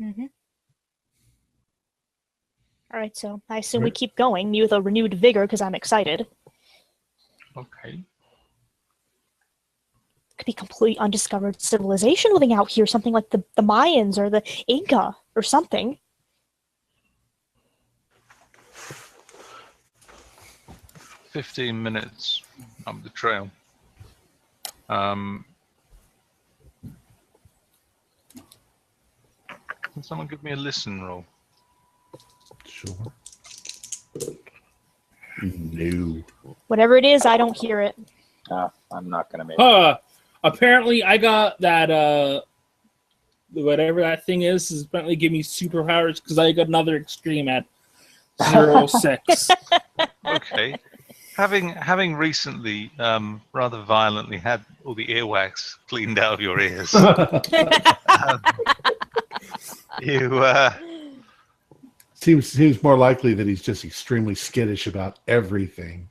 Speaker 3: Mm-hmm. All right, so I assume we keep going, me with a renewed vigor because I'm excited.
Speaker 5: Okay.
Speaker 3: Could be complete undiscovered civilization living out here, something like the Mayans or the Inca or something.
Speaker 5: 15 minutes up the trail. Can someone give me a listen roll?
Speaker 1: Sure. No.
Speaker 3: Whatever it is, I don't hear it.
Speaker 6: I'm not going to make it.
Speaker 4: Apparently I got that, whatever that thing is apparently give me superpowers because I got another extreme at 0.6.
Speaker 5: Okay. Having recently rather violently had all the earwax cleaned out of your ears, you
Speaker 1: seems more likely that he's just extremely skittish about everything.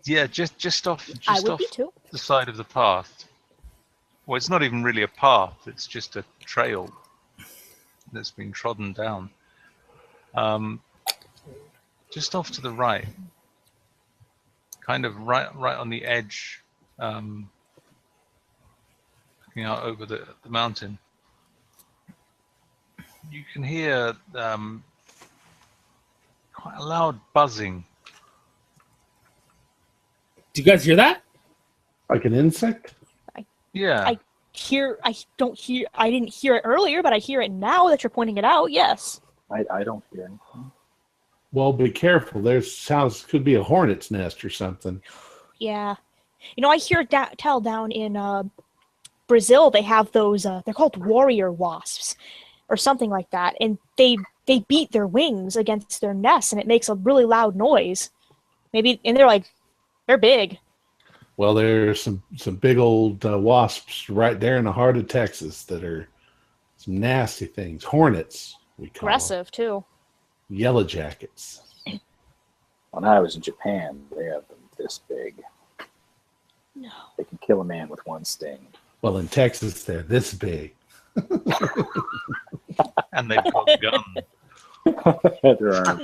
Speaker 5: yeah, just off
Speaker 3: I would be too.
Speaker 5: the side of the path. Well, it's not even really a path; it's just a trail that's been trodden down. Just off to the right, kind of right on the edge, looking out over the mountain. You can hear quite a loud buzzing.
Speaker 4: Do you guys hear that?
Speaker 1: Like an insect?
Speaker 5: Yeah.
Speaker 3: I didn't hear it earlier, but I hear it now that you're pointing it out, yes.
Speaker 6: I don't hear anything.
Speaker 1: Well, be careful. There's sounds, could be a hornet's nest or something.
Speaker 3: Yeah. You know, I hear tell down in Brazil they have those, they're called warrior wasps or something like that, and they beat their wings against their nests and it makes a really loud noise. Maybe, and they're big.
Speaker 1: Well, there's some big old wasps right there in the heart of Texas that are some nasty things. Hornets, we call them.
Speaker 3: Aggressive too.
Speaker 1: Yellow jackets.
Speaker 6: When I was in Japan, they have them this big.
Speaker 3: No.
Speaker 6: They can kill a man with one sting.
Speaker 1: Well, in Texas, they're this big.
Speaker 5: And they've got guns.
Speaker 6: There are.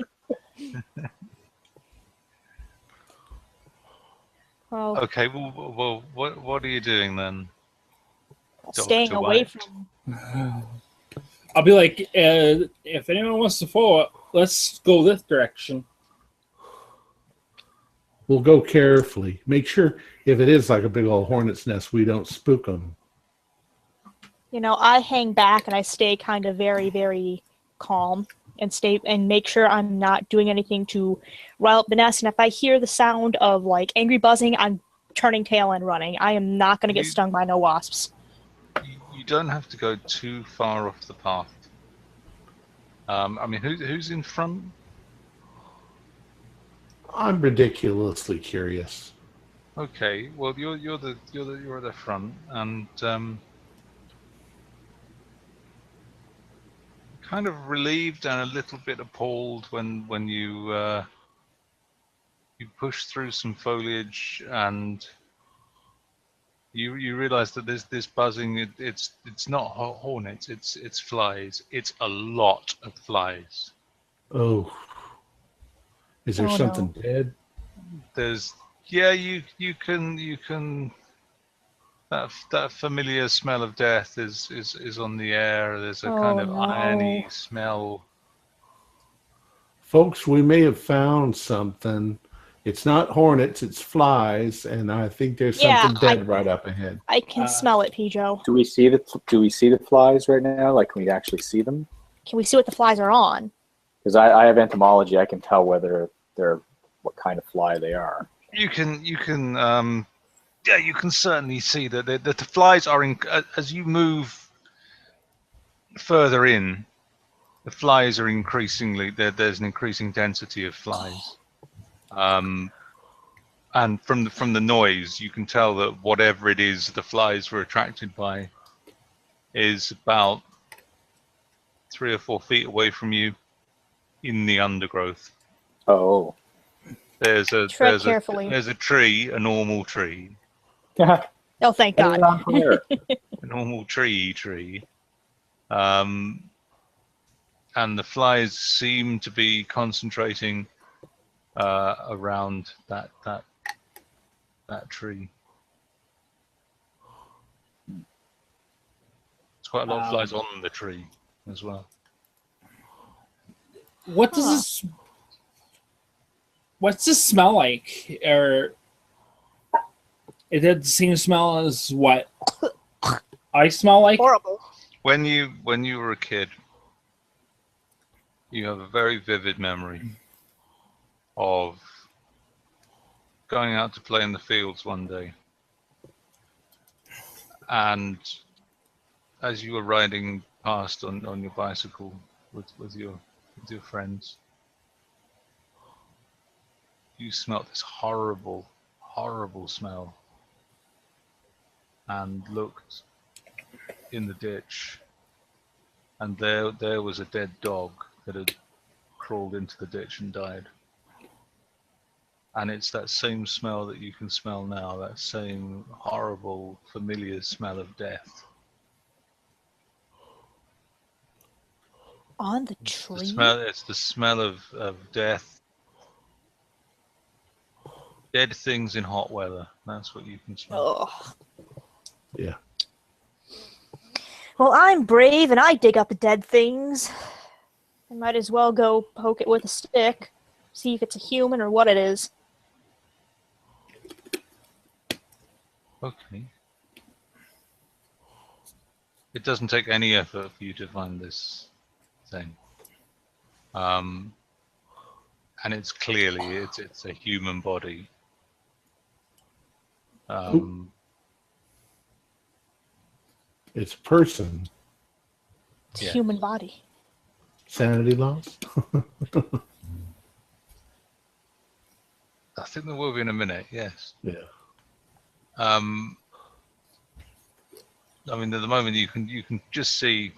Speaker 3: Well,
Speaker 5: Okay, well, what are you doing then?
Speaker 3: staying
Speaker 5: Dr.
Speaker 3: away
Speaker 5: White.
Speaker 3: from.
Speaker 4: I'll be like, if anyone wants to follow it, let's go this direction.
Speaker 1: We'll go carefully. Make sure if it is like a big old hornet's nest, we don't spook them.
Speaker 3: You know, I hang back and I stay kind of very, very calm and stay and make sure I'm not doing anything to rile up the nest. And if I hear the sound of like angry buzzing, I'm turning tail and running. I am not going to get stung by no wasps.
Speaker 5: You don't have to go too far off the path. I mean, who's in front?
Speaker 1: I'm ridiculously curious.
Speaker 5: Okay, well you're at the front, and kind of relieved and a little bit appalled when you push through some foliage and you realize that this buzzing. It's not hornets. It's flies. It's a lot of flies.
Speaker 1: Oh, is there
Speaker 3: Oh,
Speaker 1: something dead?
Speaker 5: There's you can that familiar smell of death is on the air. There's a kind of
Speaker 3: no.
Speaker 5: irony smell.
Speaker 1: Folks, we may have found something. It's not hornets, it's flies, and I think there's something dead right up ahead.
Speaker 3: I can smell it, Pijo.
Speaker 6: Do we see the flies right now? Like, can we actually see them?
Speaker 3: Can we see what the flies are on?
Speaker 6: Because I have entomology. I can tell whether they're what kind of fly they are.
Speaker 5: You can certainly see that the flies are in as you move further in. The flies are increasingly there's an increasing density of flies, and from the noise you can tell that whatever it is the flies were attracted by is about 3 or 4 feet away from you in the undergrowth.
Speaker 6: Oh.
Speaker 5: There's a
Speaker 3: carefully.
Speaker 5: there's a tree, a normal tree,
Speaker 3: Oh, thank God.
Speaker 5: a normal tree. And the flies seem to be concentrating around that tree. There's quite a lot of flies on the tree as well.
Speaker 4: What's this smell like? Or it did the same smell as what I smell like?
Speaker 3: Horrible.
Speaker 5: When you were a kid, you have a very vivid memory of going out to play in the fields one day, and as you were riding past on your bicycle with your friends, you smelt this horrible smell and looked in the ditch, and there was a dead dog that had crawled into the ditch and died. And it's that same smell that you can smell now, that same horrible, familiar smell of death.
Speaker 3: On the tree?
Speaker 5: It's the smell of death. Dead things in hot weather. That's what you can smell.
Speaker 3: Ugh.
Speaker 1: Yeah.
Speaker 3: Well, I'm brave and I dig up dead things. I might as well go poke it with a stick, see if it's a human or what it is.
Speaker 5: Okay. It doesn't take any effort for you to find this thing. And it's clearly it's a human body.
Speaker 1: It's a person.
Speaker 3: It's a
Speaker 5: Yes.
Speaker 3: human body.
Speaker 1: Sanity loss?
Speaker 5: I think there will be in a minute. Yes.
Speaker 1: Yeah.
Speaker 5: I mean, at the moment you can just see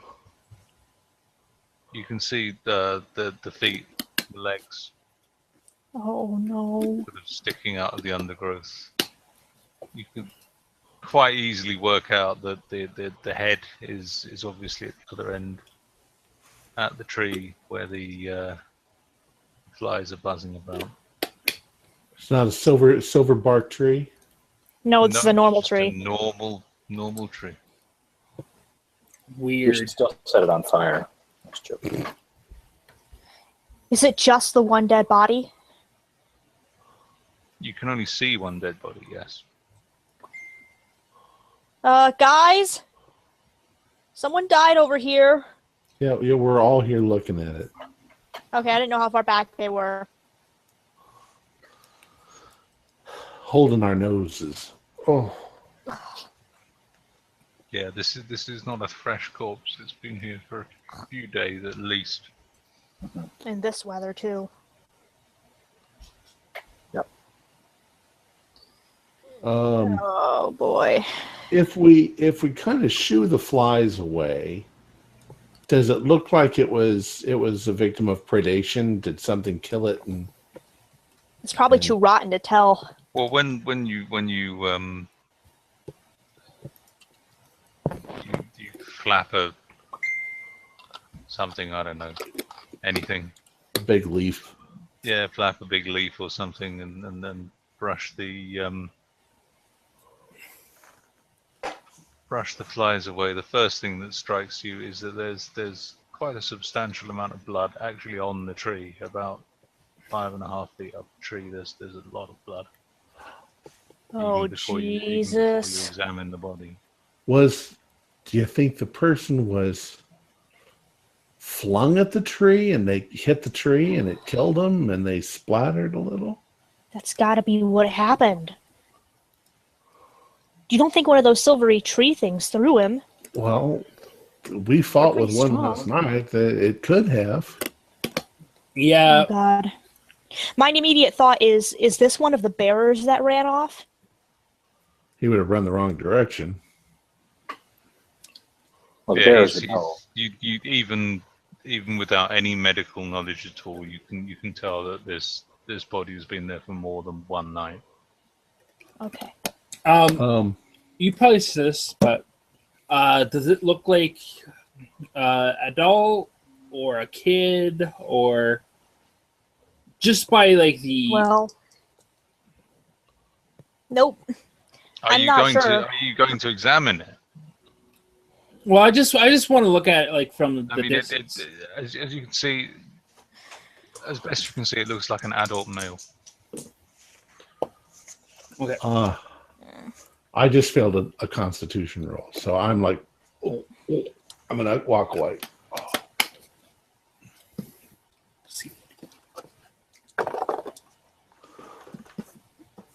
Speaker 5: the feet, the legs,
Speaker 3: Oh no.
Speaker 5: sort of sticking out of the undergrowth. You can quite easily work out that the head is obviously at the other end, at the tree where the flies are buzzing about.
Speaker 1: It's not a silver bark tree.
Speaker 3: No, it's
Speaker 5: No,
Speaker 3: a normal
Speaker 5: just
Speaker 3: tree.
Speaker 5: A normal tree.
Speaker 6: You should
Speaker 4: Weird.
Speaker 6: still set it on fire. That's joking.
Speaker 3: Is it just the one dead body?
Speaker 5: You can only see one dead body. Yes.
Speaker 3: Guys? Someone died over here.
Speaker 1: Yeah, we're all here looking at it.
Speaker 3: Okay, I didn't know how far back they were.
Speaker 1: Holding our noses. Oh.
Speaker 5: Yeah, this is not a fresh corpse. It's been here for a few days at least.
Speaker 3: In this weather, too. Oh, boy.
Speaker 1: If we kind of shoo the flies away, does it look like it was a victim of predation? Did something kill it? And
Speaker 3: It's probably too rotten to tell.
Speaker 5: Well, when you flap something, I don't know, anything.
Speaker 1: a big leaf.
Speaker 5: Yeah, flap a big leaf or something, and then brush the flies away. The first thing that strikes you is that there's quite a substantial amount of blood actually on the tree, about 5.5 feet up the tree. There's a lot of blood.
Speaker 3: Oh,
Speaker 5: Even before you
Speaker 3: Jesus.
Speaker 5: examine the body.
Speaker 1: Do you think the person was flung at the tree and they hit the tree and it killed them and they splattered a little?
Speaker 3: That's gotta be what happened. You don't think one of those silvery tree things threw him?
Speaker 1: Well, we fought
Speaker 3: They're
Speaker 1: with
Speaker 3: pretty
Speaker 1: one last night. It could have.
Speaker 4: Yeah,
Speaker 3: Oh, God. My immediate thought is this one of the bearers that ran off?
Speaker 1: He would have run the wrong direction.
Speaker 6: Well, the
Speaker 5: Yeah,
Speaker 6: bears
Speaker 5: he's-
Speaker 6: would know.
Speaker 5: you even without any medical knowledge at all, you can tell that this body has been there for more than one night.
Speaker 3: Okay.
Speaker 4: You probably said this, but does it look like adult or a kid, or just by like the?
Speaker 3: Well, nope. I'm not sure.
Speaker 5: Are you going to examine it?
Speaker 4: Well, I just want to look at it like from the
Speaker 5: I mean,
Speaker 4: distance.
Speaker 5: as you can see, as best you can see, it looks like an adult male.
Speaker 4: Okay.
Speaker 1: I just failed a constitution roll, so I'm like, I'm gonna walk away.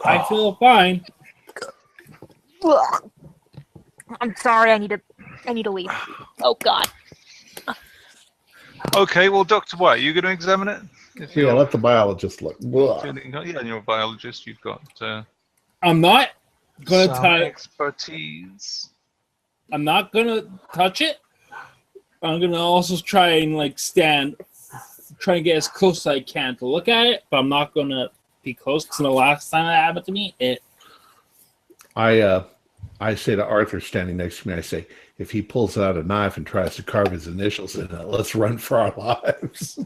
Speaker 4: I feel fine.
Speaker 3: Ugh. I'm sorry. I need to leave. Oh God.
Speaker 5: Okay, well, Dr. White, are you going to examine it? If
Speaker 1: Yeah,
Speaker 5: you're
Speaker 1: let the biologist look. Ugh.
Speaker 5: yeah, and you're a biologist. You've got
Speaker 4: I'm not gonna
Speaker 5: some
Speaker 4: touch.
Speaker 5: expertise.
Speaker 4: I'm not gonna touch it. I'm gonna also try and like try and get as close as I can to look at it, but I'm not gonna be close. Because the last time that happened to me,
Speaker 1: I say to Arthur standing next to me, I say, if he pulls out a knife and tries to carve his initials in it, let's run for our lives.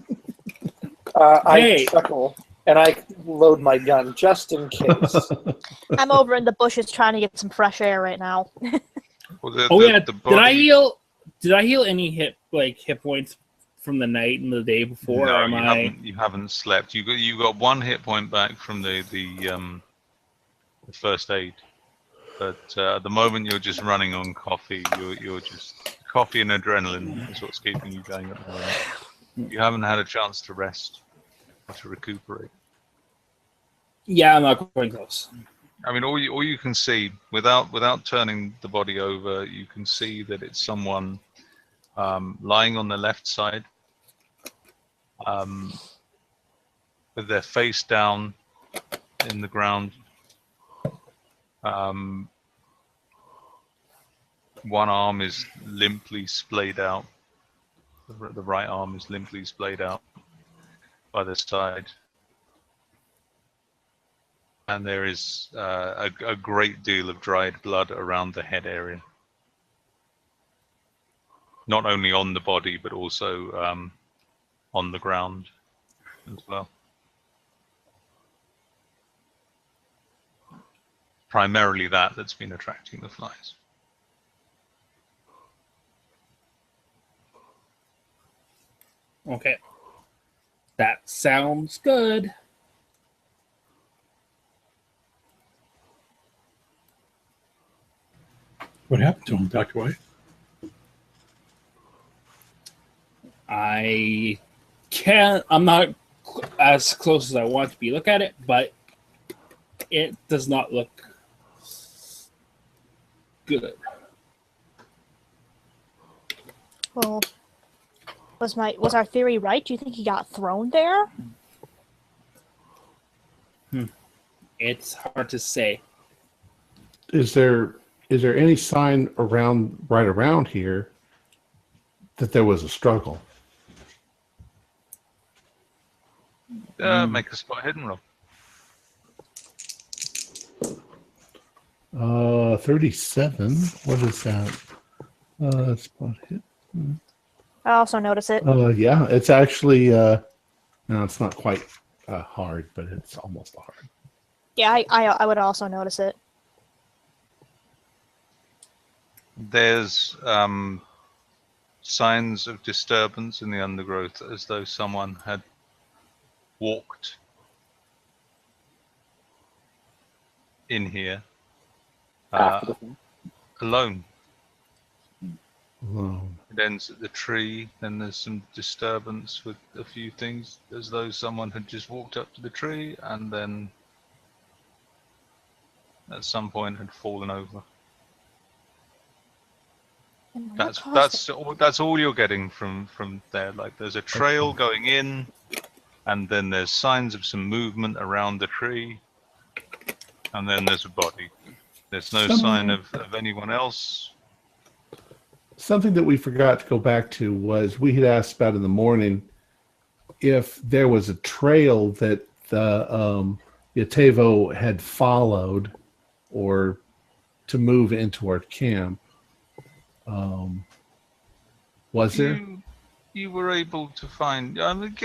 Speaker 2: I chuckle and I load my gun just in case.
Speaker 3: I'm over in the bushes trying to get some fresh air right now.
Speaker 5: Well,
Speaker 4: did I heal? Did I heal any hit points from the night and the day before?
Speaker 5: No,
Speaker 4: or
Speaker 5: you haven't slept. You got 1 hit point back from the first aid, but at the moment you're just running on coffee. You're just coffee and adrenaline is what's keeping you going at the moment. You haven't had a chance to rest or to recuperate.
Speaker 4: Yeah, I'm not going close.
Speaker 5: I mean, all you can see without turning the body over, you can see that it's someone lying on the left side, with their face down in the ground, One arm is limply splayed out. The right arm is limply splayed out by the side. And there is a great deal of dried blood around the head area. Not only on the body, but also on the ground as well. Primarily that's been attracting the flies.
Speaker 4: Okay. That sounds good.
Speaker 7: What happened to him, Dr. White?
Speaker 4: I'm not as close as I want to be. Look at it, but it does not look good.
Speaker 3: Well, was our theory right? Do you think he got thrown there?
Speaker 4: It's hard to say.
Speaker 1: Is there any sign right around here that there was a struggle?
Speaker 5: Make a spot hidden roll.
Speaker 1: 37. What is that? Spot hit.
Speaker 3: I also notice it.
Speaker 1: Yeah, it's actually no, it's not quite hard, but it's almost hard.
Speaker 3: Yeah, I would also notice it.
Speaker 5: There's signs of disturbance in the undergrowth, as though someone had walked in here alone. It ends at the tree, then there's some disturbance with a few things, as though someone had just walked up to the tree and then at some point had fallen over. That's all you're getting from there. Like, there's a trail going in, and then there's signs of some movement around the tree, and then there's a body. There's no sign of anyone else.
Speaker 1: Something that we forgot to go back to was we had asked about in the morning if there was a trail that the Yatevo had followed or to move into our camp. Was there?
Speaker 5: You were able to find. I mean,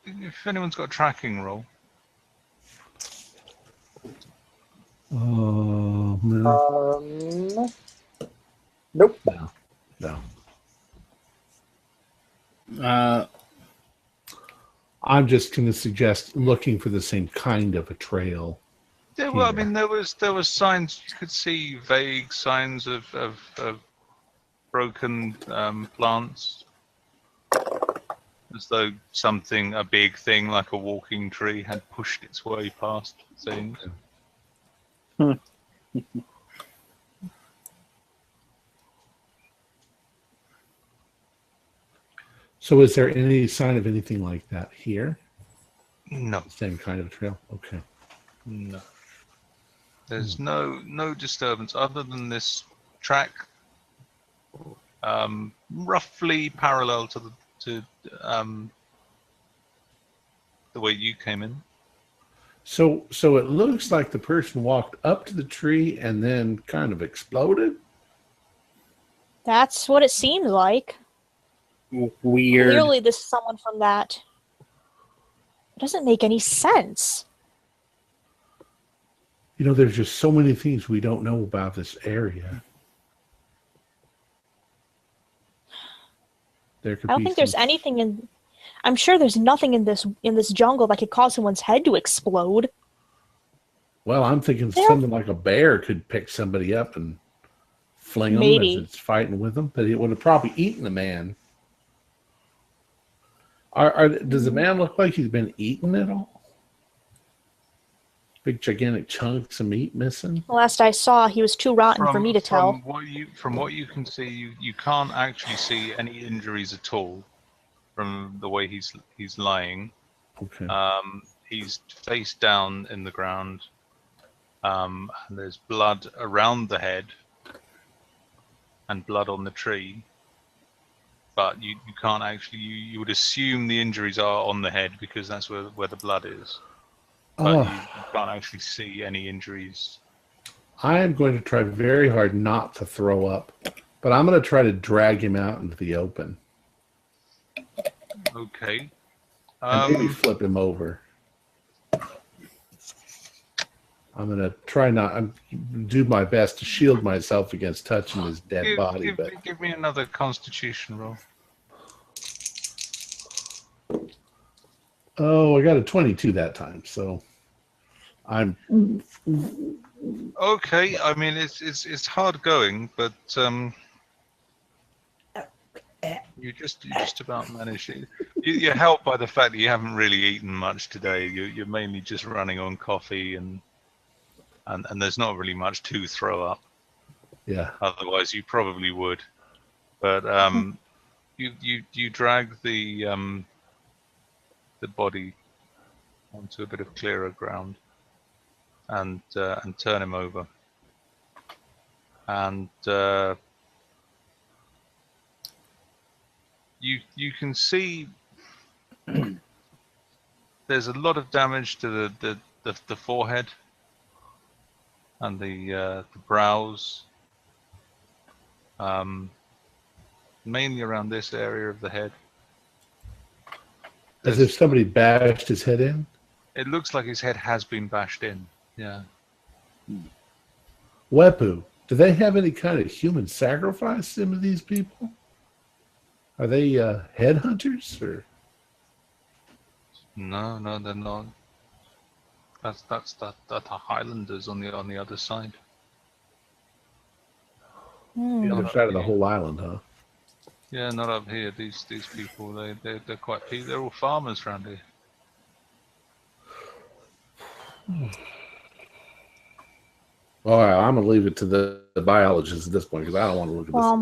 Speaker 5: if anyone's got a tracking roll.
Speaker 1: No.
Speaker 2: Nope.
Speaker 1: No. I'm just going to suggest looking for the same kind of a trail.
Speaker 5: Yeah, well, I mean, there was signs. You could see vague signs of broken plants, as though a big thing like a walking tree had pushed its way past things.
Speaker 1: So is there any sign of anything like that here?
Speaker 5: No.
Speaker 1: Same kind of trail? Okay.
Speaker 5: No. There's no disturbance other than this track, roughly parallel to the way you came in.
Speaker 1: So it looks like the person walked up to the tree and then kind of exploded?
Speaker 3: That's what it seems like.
Speaker 4: Weird.
Speaker 3: Clearly, this is someone from that. It doesn't make any sense.
Speaker 1: You know, there's just so many things we don't know about this area. I
Speaker 3: don't think there's anything in. I'm sure there's nothing in this jungle that could cause someone's head to explode.
Speaker 1: Well, I'm thinking something like a bear could pick somebody up and fling them as it's fighting with them, but it would have probably eaten the man. Does the man look like he's been eaten at all? Big gigantic chunks of meat missing?
Speaker 3: Last I saw, he was too rotten for me to tell.
Speaker 5: From what you can see, you can't actually see any injuries at all from the way he's lying.
Speaker 1: Okay.
Speaker 5: He's face down in the ground. And there's blood around the head and blood on the tree. But you can't actually, you would assume the injuries are on the head because that's where the blood is. But you can't actually see any injuries.
Speaker 1: I am going to try very hard not to throw up, but I'm going to try to drag him out into the open.
Speaker 5: Okay.
Speaker 1: And maybe flip him over. I'm going to try do my best to shield myself against touching his dead body.
Speaker 5: Give me another Constitution roll.
Speaker 1: Oh, I got a 22 that time, so I'm...
Speaker 5: Okay, I mean, it's hard going, but you just about managed it. You're helped by the fact that you haven't really eaten much today. You're mainly just running on coffee, and there's not really much to throw up.
Speaker 1: Yeah.
Speaker 5: Otherwise, you probably would. But you drag the body onto a bit of clearer ground and turn him over. And you can see there's a lot of damage to the forehead and the brows, mainly around this area of the head.
Speaker 1: As if somebody bashed his head in?
Speaker 5: It looks like his head has been bashed in, yeah.
Speaker 1: Wepu, do they have any kind of human sacrifice, some of these people? Are they headhunters, or?
Speaker 5: No, they're not. That's the Highlanders on the other side.
Speaker 1: The other side of the whole island, huh?
Speaker 5: Yeah, not up here. These people, they're quite. They're all farmers around here.
Speaker 1: All right, I'm gonna leave it to the biologists at this point because I don't want to look at this.
Speaker 3: Well,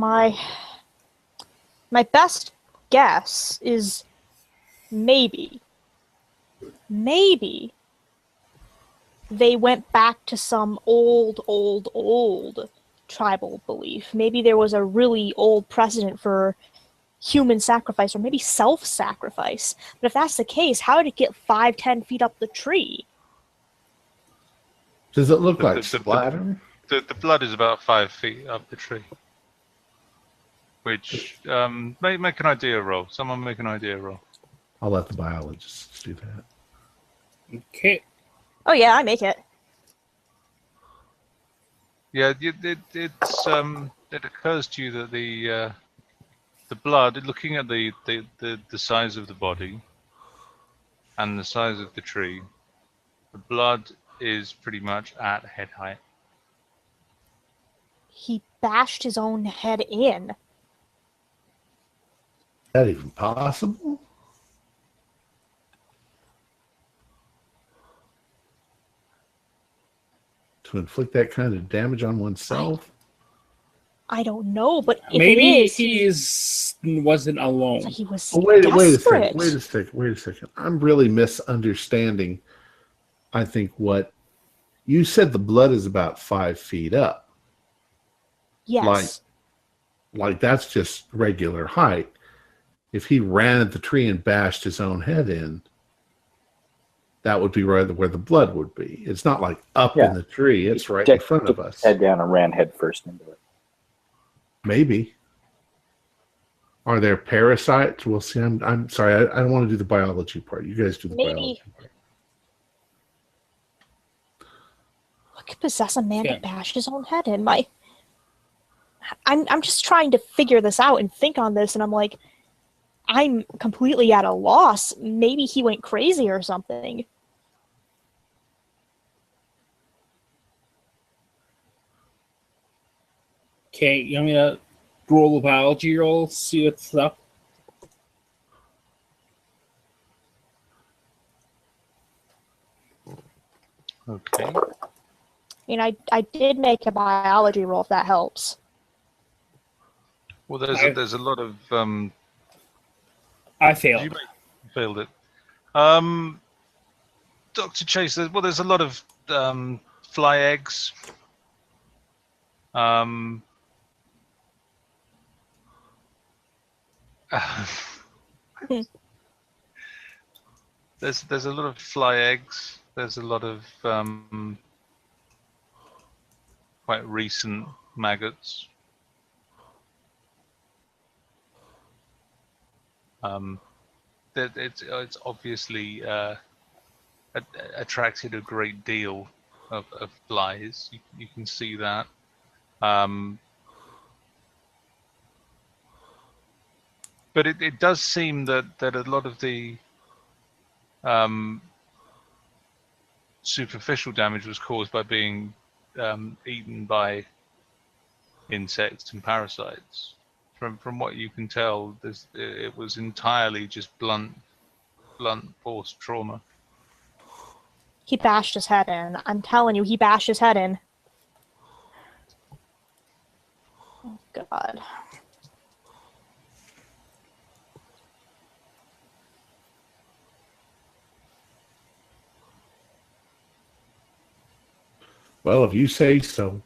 Speaker 3: my best guess is maybe they went back to some old tribal belief. Maybe there was a really old precedent for human sacrifice, or maybe self-sacrifice. But if that's the case, how did it get 5-10 feet up the tree?
Speaker 1: Does it look like splatter?
Speaker 5: The blood is about 5 feet up the tree. Which, make an idea roll. Someone make an idea roll.
Speaker 1: I'll let the biologists do that.
Speaker 4: Okay.
Speaker 3: Oh yeah, I make it.
Speaker 5: Yeah, it occurs to you that the blood, looking at the size of the body and the size of the tree, the blood is pretty much at head height.
Speaker 3: He bashed his own head in.
Speaker 1: Is that even possible? To inflict that kind of damage on oneself?
Speaker 3: I don't know, but if
Speaker 4: Maybe
Speaker 3: it is,
Speaker 4: wasn't alone.
Speaker 3: he was
Speaker 1: Wait a
Speaker 3: desperate.
Speaker 1: second. I'm really misunderstanding, I think, what you said. The blood is about 5 feet up.
Speaker 3: Yes.
Speaker 1: Like that's just regular height. If he ran at the tree and bashed his own head in, that would be right where the blood would be. It's not like up in the tree. It's right in front of us.
Speaker 6: Head down and ran head first into it.
Speaker 1: Maybe. Are there parasites? We'll see. I'm sorry. I don't want to do the biology part. You guys do the biology part.
Speaker 3: What could possess a man to bash his own head in? I'm just trying to figure this out and think on this, and I'm like, I'm completely at a loss. Maybe he went crazy or something.
Speaker 4: Okay, you want me to roll a biology roll, see what's up?
Speaker 5: Okay.
Speaker 3: I mean, I did make a biology roll, if that helps.
Speaker 5: Well, there's a lot of
Speaker 4: I failed.
Speaker 5: You failed it. Dr. Chase, there's a lot of fly eggs. There's a lot of fly eggs. There's a lot of quite recent maggots. It's obviously attracted a great deal of flies. You can see that. But it does seem that a lot of the superficial damage was caused by being eaten by insects and parasites. From what you can tell, it was entirely just blunt force trauma.
Speaker 3: He bashed his head in. I'm telling you, he bashed his head in. Oh, God.
Speaker 1: Well, if you say so.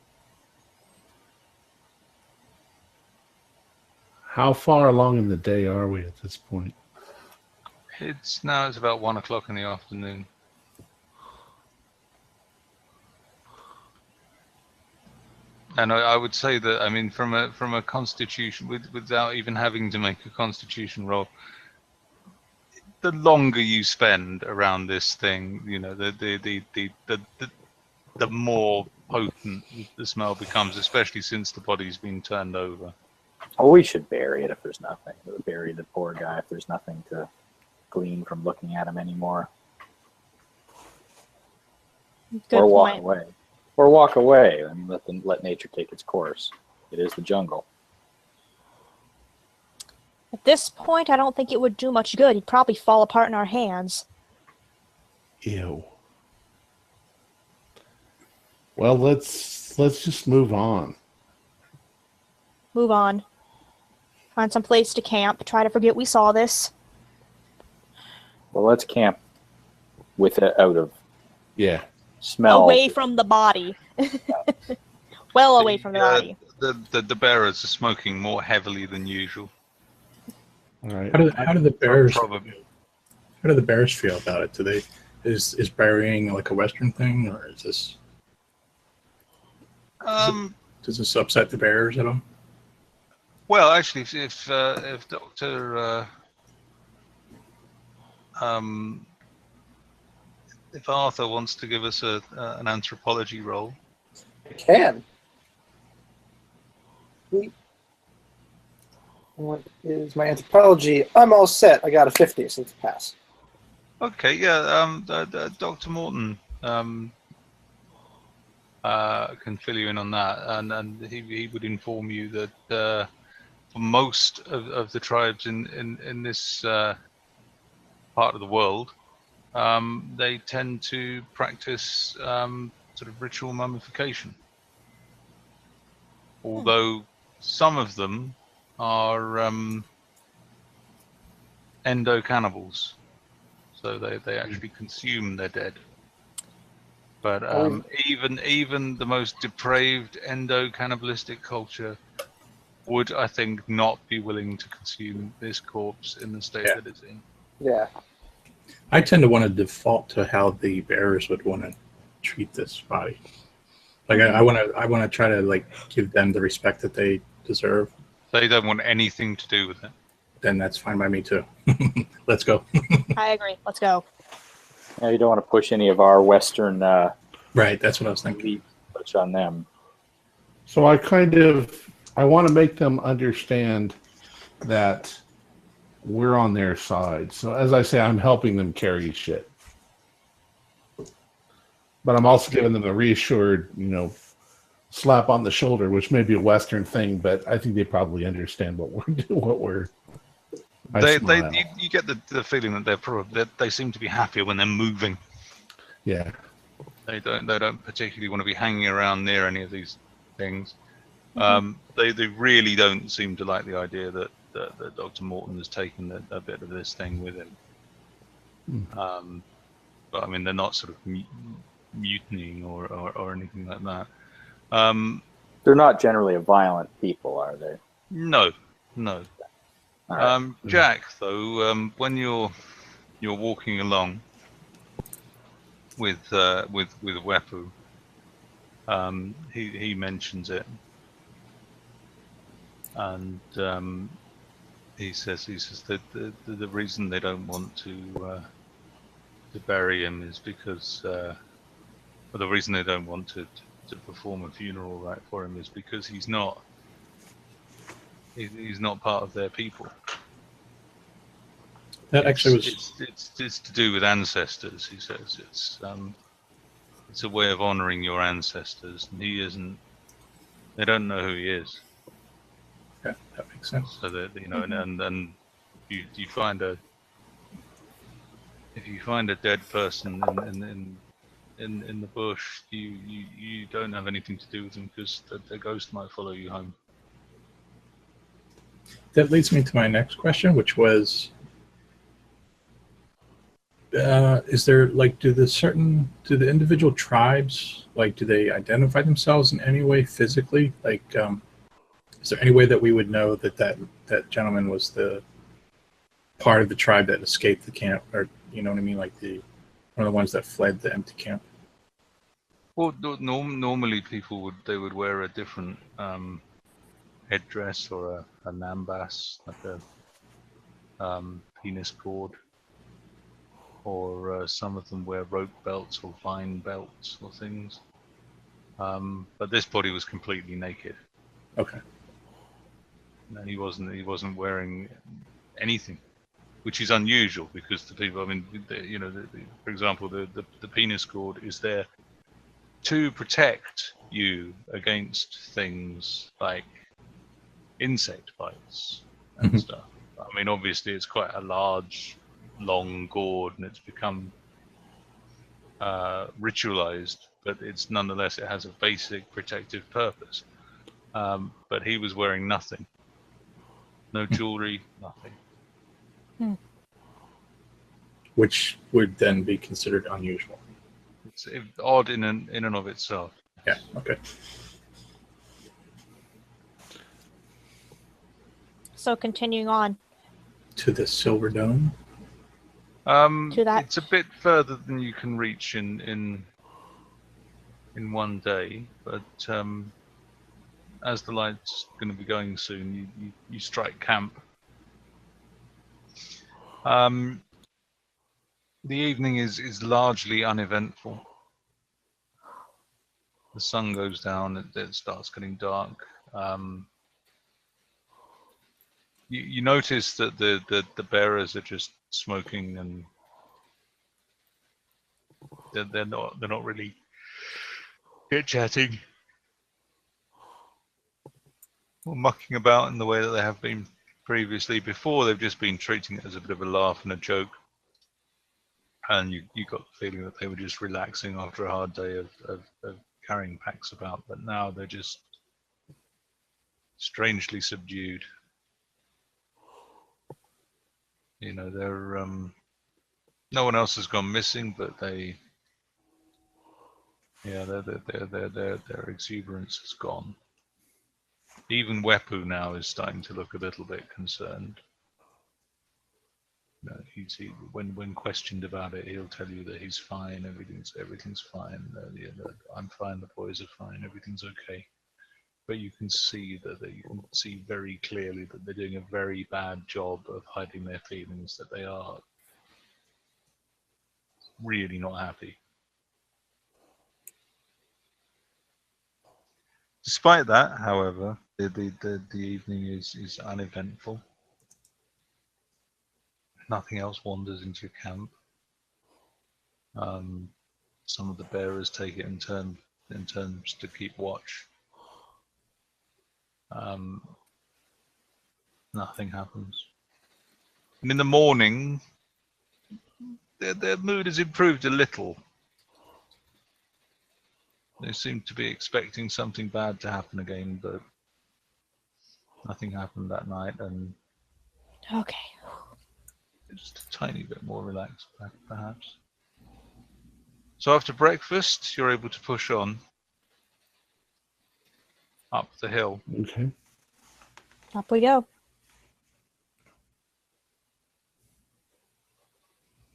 Speaker 1: How far along in the day are we at this point?
Speaker 5: It's about 1 o'clock in the afternoon. And I would say that, I mean, from a constitution, without even having to make a constitution roll, the longer you spend around this thing, you know, the more potent the smell becomes, especially since the body's been turned over.
Speaker 6: Oh, we should bury it if there's nothing. We'll bury the poor guy if there's nothing to glean from looking at him anymore.
Speaker 3: Good
Speaker 6: or
Speaker 3: point.
Speaker 6: walk away. Or walk away and let nature take its course. It is the jungle.
Speaker 3: At this point, I don't think it would do much good. He'd probably fall apart in our hands.
Speaker 1: Ew. Well, let's just move on.
Speaker 3: Move on. Find some place to camp. Try to forget we saw this.
Speaker 6: Well, let's camp with it out of
Speaker 1: Yeah.
Speaker 6: smell.
Speaker 3: Away from the body. Well away from the body.
Speaker 5: The bearers are smoking more heavily than usual.
Speaker 1: All right.
Speaker 7: How do the bears?
Speaker 5: Probably.
Speaker 7: How do the bears feel about it? Do they is burying like a Western thing, or is this? Does this upset the bears at all?
Speaker 5: Well, actually, if Doctor if Arthur wants to give us an anthropology roll,
Speaker 2: I can. What is my anthropology? I'm all set. I got a 50, so it's a pass.
Speaker 5: okay, yeah, Dr. Morton can fill you in on that, and he would inform you that for most of the tribes in this part of the world, they tend to practice sort of ritual mummification. Although some of them are endo-cannibals, so they actually consume their dead. But even the most depraved endo-cannibalistic culture would, I think, not be willing to consume this corpse in the state that it's in.
Speaker 2: Yeah.
Speaker 7: I tend to want to default to how the bearers would want to treat this body. Like I want to try to like give them the respect that they deserve.
Speaker 5: They don't want anything to do with it.
Speaker 7: Then that's fine by me too. Let's go.
Speaker 3: I agree. Let's go.
Speaker 6: Yeah, you don't want to push any of our Western
Speaker 7: Right, that's what I was thinking.
Speaker 6: push on them.
Speaker 1: So I want to make them understand that we're on their side. So as I say, I'm helping them carry shit. But I'm also giving them a reassured, slap on the shoulder, which may be a Western thing, but I think they probably understand what we're doing.
Speaker 5: You get the feeling that they seem to be happier when they're moving.
Speaker 1: Yeah.
Speaker 5: They don't particularly want to be hanging around near any of these things. They really don't seem to like the idea that Dr. Morton has taken a bit of this thing with him. But I mean, they're not sort of mutinying or anything like that.
Speaker 6: They're not generally a violent people, are they?
Speaker 5: No.
Speaker 6: All right.
Speaker 5: Jack, though, when you're walking along with Wepu, he mentions it, and he says that the reason they don't want to bury him is because, or the reason they don't want to perform a funeral rite for him is because he's not part of their people.
Speaker 7: That actually was.
Speaker 5: It's to do with ancestors. He says it's a way of honoring your ancestors, and he isn't. They don't know who he is.
Speaker 7: Yeah, that makes sense.
Speaker 5: So that and you find if you find a dead person in the bush, you don't have anything to do with them because the ghost might follow you home.
Speaker 7: That leads me to my next question, which was, is there do the individual tribes, do they identify themselves in any way physically? Is there any way that we would know that gentleman was the part of the tribe that escaped the camp, or you know what I mean, one of the ones that fled the empty camp?
Speaker 5: Well, normally people would wear a different headdress or a nambas, like a penis cord, or some of them wear rope belts or vine belts or things. But this body was completely naked.
Speaker 7: Okay.
Speaker 5: And he wasn't wearing anything, which is unusual because the people, I mean, for example, the penis cord is there to protect you against things like insect bites and stuff. I mean, obviously, it's quite a large, long gourd, and it's become ritualized, but it's nonetheless, it has a basic protective purpose. But he was wearing nothing. No jewelry, nothing.
Speaker 7: Which would then be considered unusual.
Speaker 5: It's odd in and of itself.
Speaker 7: Yeah, okay.
Speaker 3: So continuing on.
Speaker 7: To the Silver Dome?
Speaker 3: To that.
Speaker 5: It's a bit further than you can reach in one day, but as the light's going to be going soon, you strike camp. The evening is largely uneventful. The sun goes down, it starts getting dark. You notice that the bearers are just smoking, and they're not really chit-chatting or mucking about in the way that they have been previously. Before, they've just been treating it as a bit of a laugh and a joke, and you got the feeling that they were just relaxing after a hard day of carrying packs about. But now they're just strangely subdued. They're no one else has gone missing, but their exuberance is gone. Even Wepu now is starting to look a little bit concerned. When questioned about it, he'll tell you that he's fine. Everything's fine. I'm fine. The boys are fine. Everything's okay. But you can see very clearly that they're doing a very bad job of hiding their feelings. That they are really not happy. Despite that, however, the evening is uneventful. Nothing else wanders into camp. Some of the bearers take it in turns to keep watch. Nothing happens. And in the morning, their mood has improved a little. They seem to be expecting something bad to happen again, but nothing happened that night, and
Speaker 3: Okay.
Speaker 5: just a tiny bit more relaxed, perhaps. So after breakfast, you're able to push on up the hill.
Speaker 1: Okay.
Speaker 3: Up we go.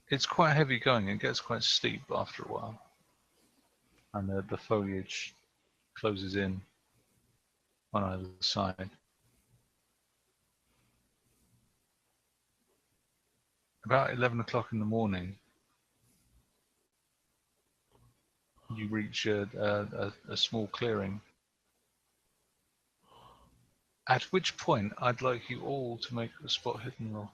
Speaker 5: It's quite heavy going. It gets quite steep after a while. And the foliage closes in on either side. About 11 o'clock in the morning, you reach a small clearing. At which point, I'd like you all to make a spot hidden roll.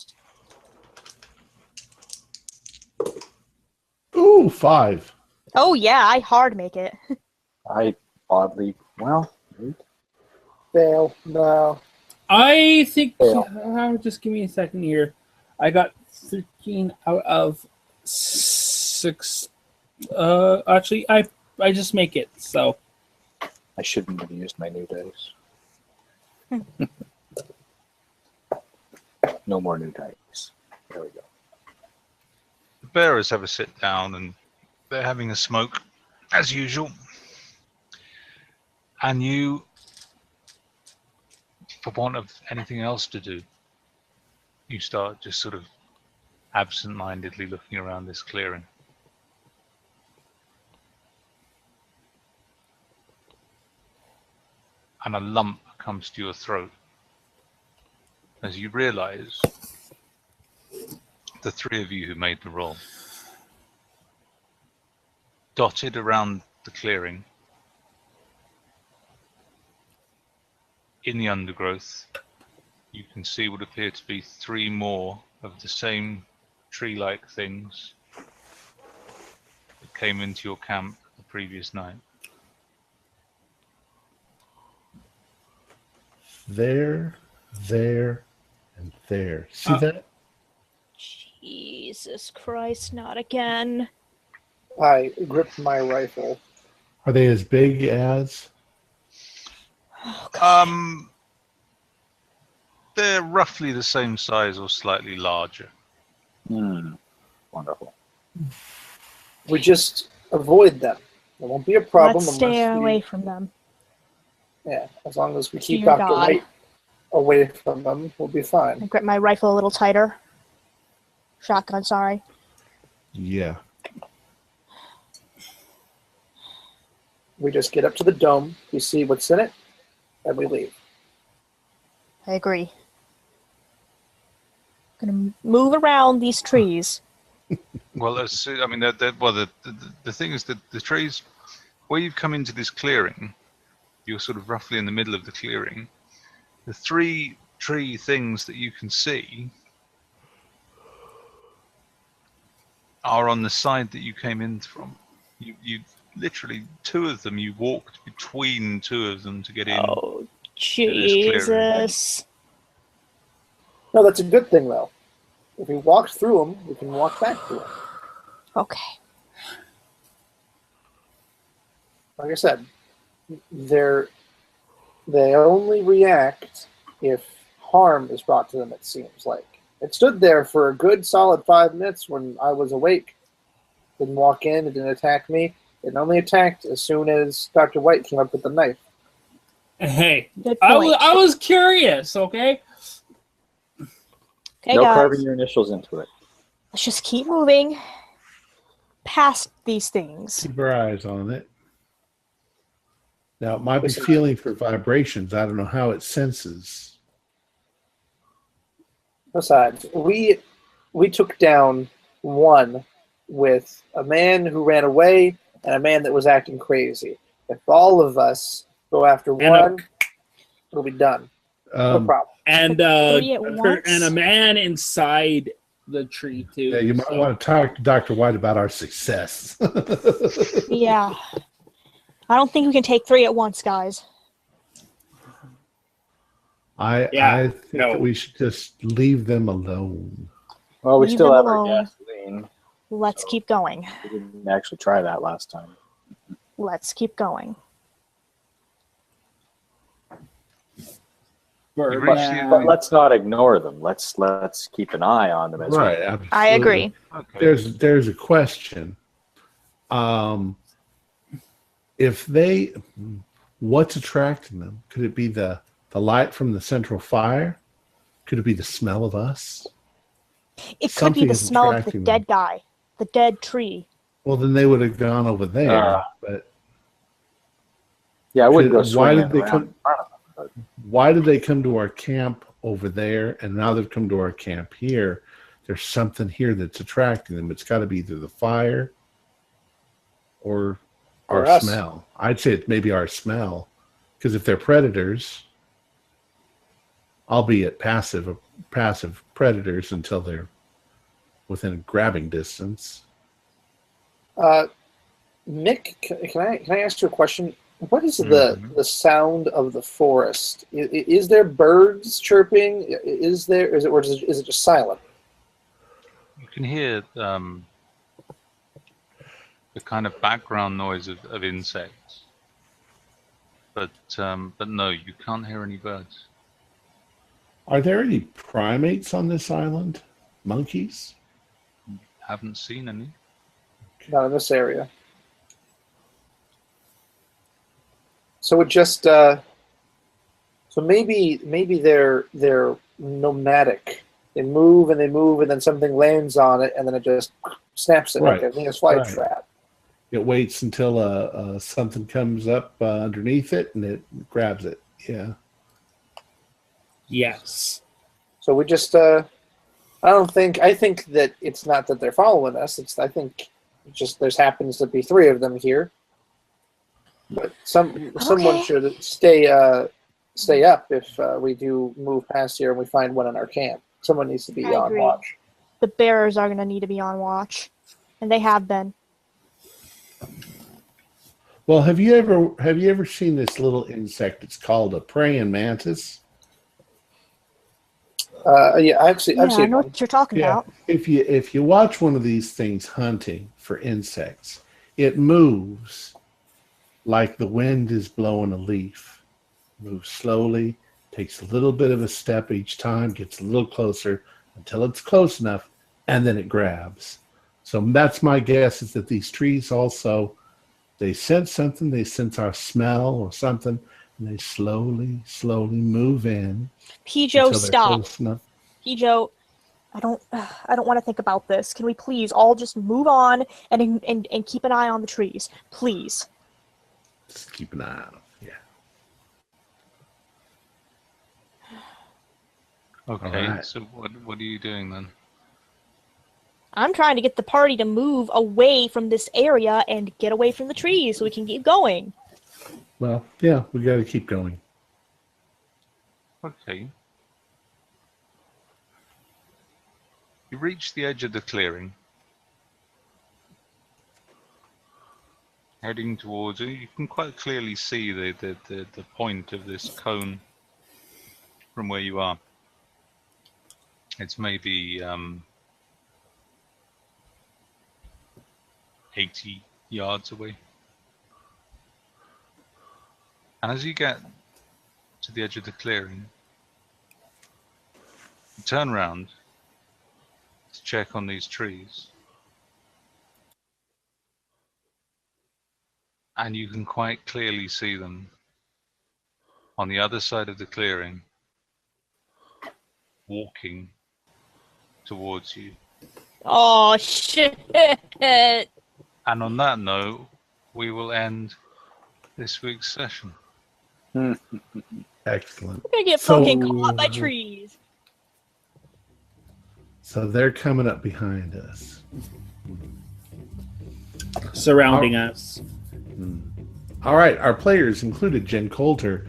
Speaker 1: Ooh, 5.
Speaker 3: Oh yeah, I hard make it.
Speaker 6: I oddly, well,
Speaker 2: Fail. No.
Speaker 4: I think.
Speaker 6: Yeah.
Speaker 4: Just give me a second here. I got 13 out of 6. Actually, I just make it. So
Speaker 6: I shouldn't have used my new dice. No more new dice. There we go.
Speaker 5: The bearers have a sit down and they're having a smoke, as usual. And you, for want of anything else to do, you start just sort of absent-mindedly looking around this clearing. And a lump comes to your throat as you realize the three of you who made the roll. Dotted around the clearing, in the undergrowth, you can see what appear to be 3 more of the same tree-like things that came into your camp the previous night.
Speaker 1: There, and there. See that?
Speaker 3: Jesus Christ, not again.
Speaker 2: I grip my rifle.
Speaker 1: Are they as big as?
Speaker 3: Oh,
Speaker 5: They're roughly the same size or slightly larger.
Speaker 6: Wonderful.
Speaker 2: We just avoid them. There won't be a problem.
Speaker 3: let's stay
Speaker 2: unless we-
Speaker 3: away from them.
Speaker 2: Yeah, as long as we keep
Speaker 3: Dear
Speaker 2: Dr.
Speaker 3: God.
Speaker 2: White away from them, we'll be
Speaker 3: I
Speaker 2: fine.
Speaker 3: grip my rifle a little tighter. Shotgun, sorry.
Speaker 1: Yeah.
Speaker 2: We just get up to the dome, we see what's in it, and we leave.
Speaker 3: I agree. Gonna move around these trees.
Speaker 5: Well, the thing is that the trees, where you've come into this clearing, you're sort of roughly in the middle of the clearing. The 3 tree things that you can see are on the side that you came in from. You literally 2 of them. You walked between 2 of them to get in.
Speaker 3: Oh,
Speaker 5: clearing.
Speaker 3: Jesus.
Speaker 2: No, that's a good thing, though. If we walked through them, we can walk back through them.
Speaker 3: Okay.
Speaker 2: Like I said, they only react if harm is brought to them, it seems like. It stood there for a good solid 5 minutes when I was awake. Didn't walk in, it didn't attack me. It only attacked as soon as Dr. White came up with the knife.
Speaker 4: hey,
Speaker 3: Good
Speaker 4: I
Speaker 3: point.
Speaker 4: was curious. Okay.
Speaker 3: Okay,
Speaker 6: No
Speaker 3: guys.
Speaker 6: carving your initials into it.
Speaker 3: Let's just keep moving past these things.
Speaker 1: Keep our eyes on it. Now, it might be
Speaker 2: Listen.
Speaker 1: feeling for vibrations. I don't know how it senses.
Speaker 2: Besides, we took down one with a man who ran away and a man that was acting crazy. If all of us go after
Speaker 4: And
Speaker 2: one, it'll be done. No problem.
Speaker 4: And
Speaker 3: 3 at once?
Speaker 4: and a man inside the tree too.
Speaker 1: Yeah, you might want to talk to Dr. White about our success.
Speaker 3: Yeah. I don't think we can take 3 at once, guys.
Speaker 1: I think that we should just leave them alone.
Speaker 6: Well, we
Speaker 3: Leave
Speaker 6: still
Speaker 3: them
Speaker 6: have our
Speaker 3: alone.
Speaker 6: gasoline.
Speaker 3: Let's keep going.
Speaker 6: We didn't actually try that last time.
Speaker 3: Let's keep going.
Speaker 4: Birdman.
Speaker 6: But let's not ignore them. Let's keep an eye on them as
Speaker 1: Right.
Speaker 6: well.
Speaker 1: Absolutely.
Speaker 3: I agree.
Speaker 5: Okay.
Speaker 1: There's a question. If they, what's attracting them? Could it be the light from the central fire? Could it be the smell of us?
Speaker 3: It could
Speaker 1: Something
Speaker 3: be the
Speaker 1: is
Speaker 3: smell of the
Speaker 1: attracting
Speaker 3: dead
Speaker 1: them.
Speaker 3: guy, the dead tree.
Speaker 1: Well, then they would have gone over there. But
Speaker 6: Yeah, I wouldn't go
Speaker 1: why
Speaker 6: swinging
Speaker 1: did they
Speaker 6: around
Speaker 1: come?
Speaker 6: in front of them.
Speaker 1: Why did they come to our camp over there, and now they've come to our camp here? There's something here that's attracting them. It's got to be either the fire or our
Speaker 2: us.
Speaker 1: smell. I'd say it's maybe our smell, because if they're predators, albeit passive predators until they're within grabbing distance.
Speaker 2: Mick, can I ask you a question? What is the sound of the forest? Is there birds chirping? Is it just silent?
Speaker 5: You can hear the kind of background noise of insects, but no, you can't hear any birds.
Speaker 1: Are there any primates on this island? Monkeys?
Speaker 5: Haven't seen any.
Speaker 2: Not in this area. So it just so maybe they're nomadic. They move and then something lands on it and then it just snaps it.
Speaker 1: Right.
Speaker 2: Like I think it's fly
Speaker 1: Right.
Speaker 2: trap.
Speaker 1: It waits until something comes up underneath it and it grabs it. Yeah.
Speaker 4: Yes.
Speaker 2: So we just I think that it's not that they're following us. I think just there happens to be 3 of them here. But someone should stay up if we do move past here and we find one in our camp. Someone needs to be
Speaker 3: I
Speaker 2: on
Speaker 3: agree.
Speaker 2: watch.
Speaker 3: The bearers are going to need to be on watch, and they have been.
Speaker 1: Well, have you ever seen this little insect? It's called a praying mantis.
Speaker 2: Yeah, I've seen
Speaker 3: I
Speaker 2: one.
Speaker 3: know what you're talking about.
Speaker 1: If you watch one of these things hunting for insects, it moves like the wind is blowing a leaf. Moves slowly, takes a little bit of a step each time, gets a little closer until it's close enough, and then it grabs. So that's my guess, is that these trees also, they sense something, they sense our smell or something, and they slowly move in.
Speaker 3: Pijo,
Speaker 1: until they're
Speaker 3: stop.
Speaker 1: close enough.
Speaker 3: Pijo, I don't want to think about this. Can we please all just move on and keep an eye on the trees, please?
Speaker 1: Just keep an eye on them. Yeah.
Speaker 5: Okay,
Speaker 1: Alright.
Speaker 5: so what are you doing then?
Speaker 3: I'm trying to get the party to move away from this area and get away from the trees so we can keep going.
Speaker 1: Well, yeah, we got to keep going.
Speaker 5: Okay. You reach the edge of the clearing. Heading towards it, you can quite clearly see the point of this cone from where you are. It's maybe 80 yards away. And as you get to the edge of the clearing, you turn around to check on these trees. And you can quite clearly see them on the other side of the clearing, walking towards you.
Speaker 3: Oh, shit.
Speaker 5: And on that note, we will end this week's session.
Speaker 1: Excellent.
Speaker 3: We're going to get
Speaker 1: So-
Speaker 3: fucking caught by trees.
Speaker 1: So they're coming up behind us.
Speaker 4: Surrounding us.
Speaker 1: All right, our players included Jen Coulter,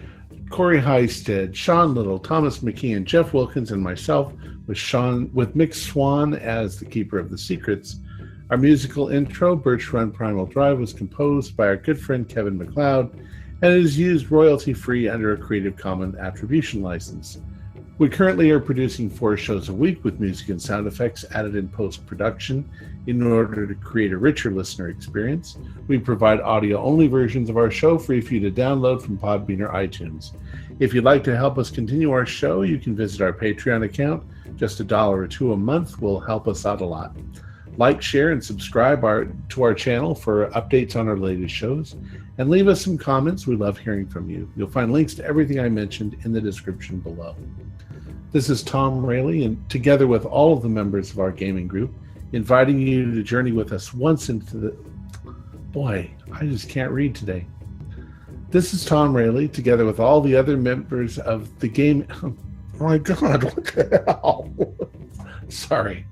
Speaker 1: Corey Heisted, Sean Little, Thomas McKeon, Jeff Wilkins, and myself, with Mick Swan as the Keeper of the Secrets. Our musical intro, Birch Run Primal Drive, was composed by our good friend Kevin MacLeod, and it is used royalty-free under a Creative Commons Attribution license. We currently are producing 4 shows a week with music and sound effects added in post-production in order to create a richer listener experience. We provide audio-only versions of our show free for you to download from Podbean or iTunes. If you'd like to help us continue our show, you can visit our Patreon account. Just $1 or $2 a month will help us out a lot. Like, share, and subscribe to our channel for updates on our latest shows. And leave us some comments. We love hearing from you. You'll find links to everything I mentioned in the description below. This is Tom Rayleigh, and together with all of the members of our gaming group, inviting you to journey with us once into the... Boy, I just can't read today. This is Tom Rayleigh, together with all the other members of the game... Oh my God, what the hell? Sorry.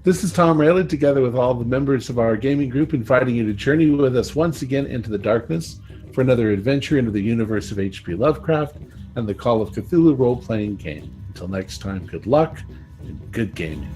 Speaker 1: This is Tom Rayleigh, together with all the members of our gaming group, inviting you to journey with us once again into the darkness for another adventure into the universe of H.P. Lovecraft and the Call of Cthulhu role-playing game. Until next time, good luck and good gaming.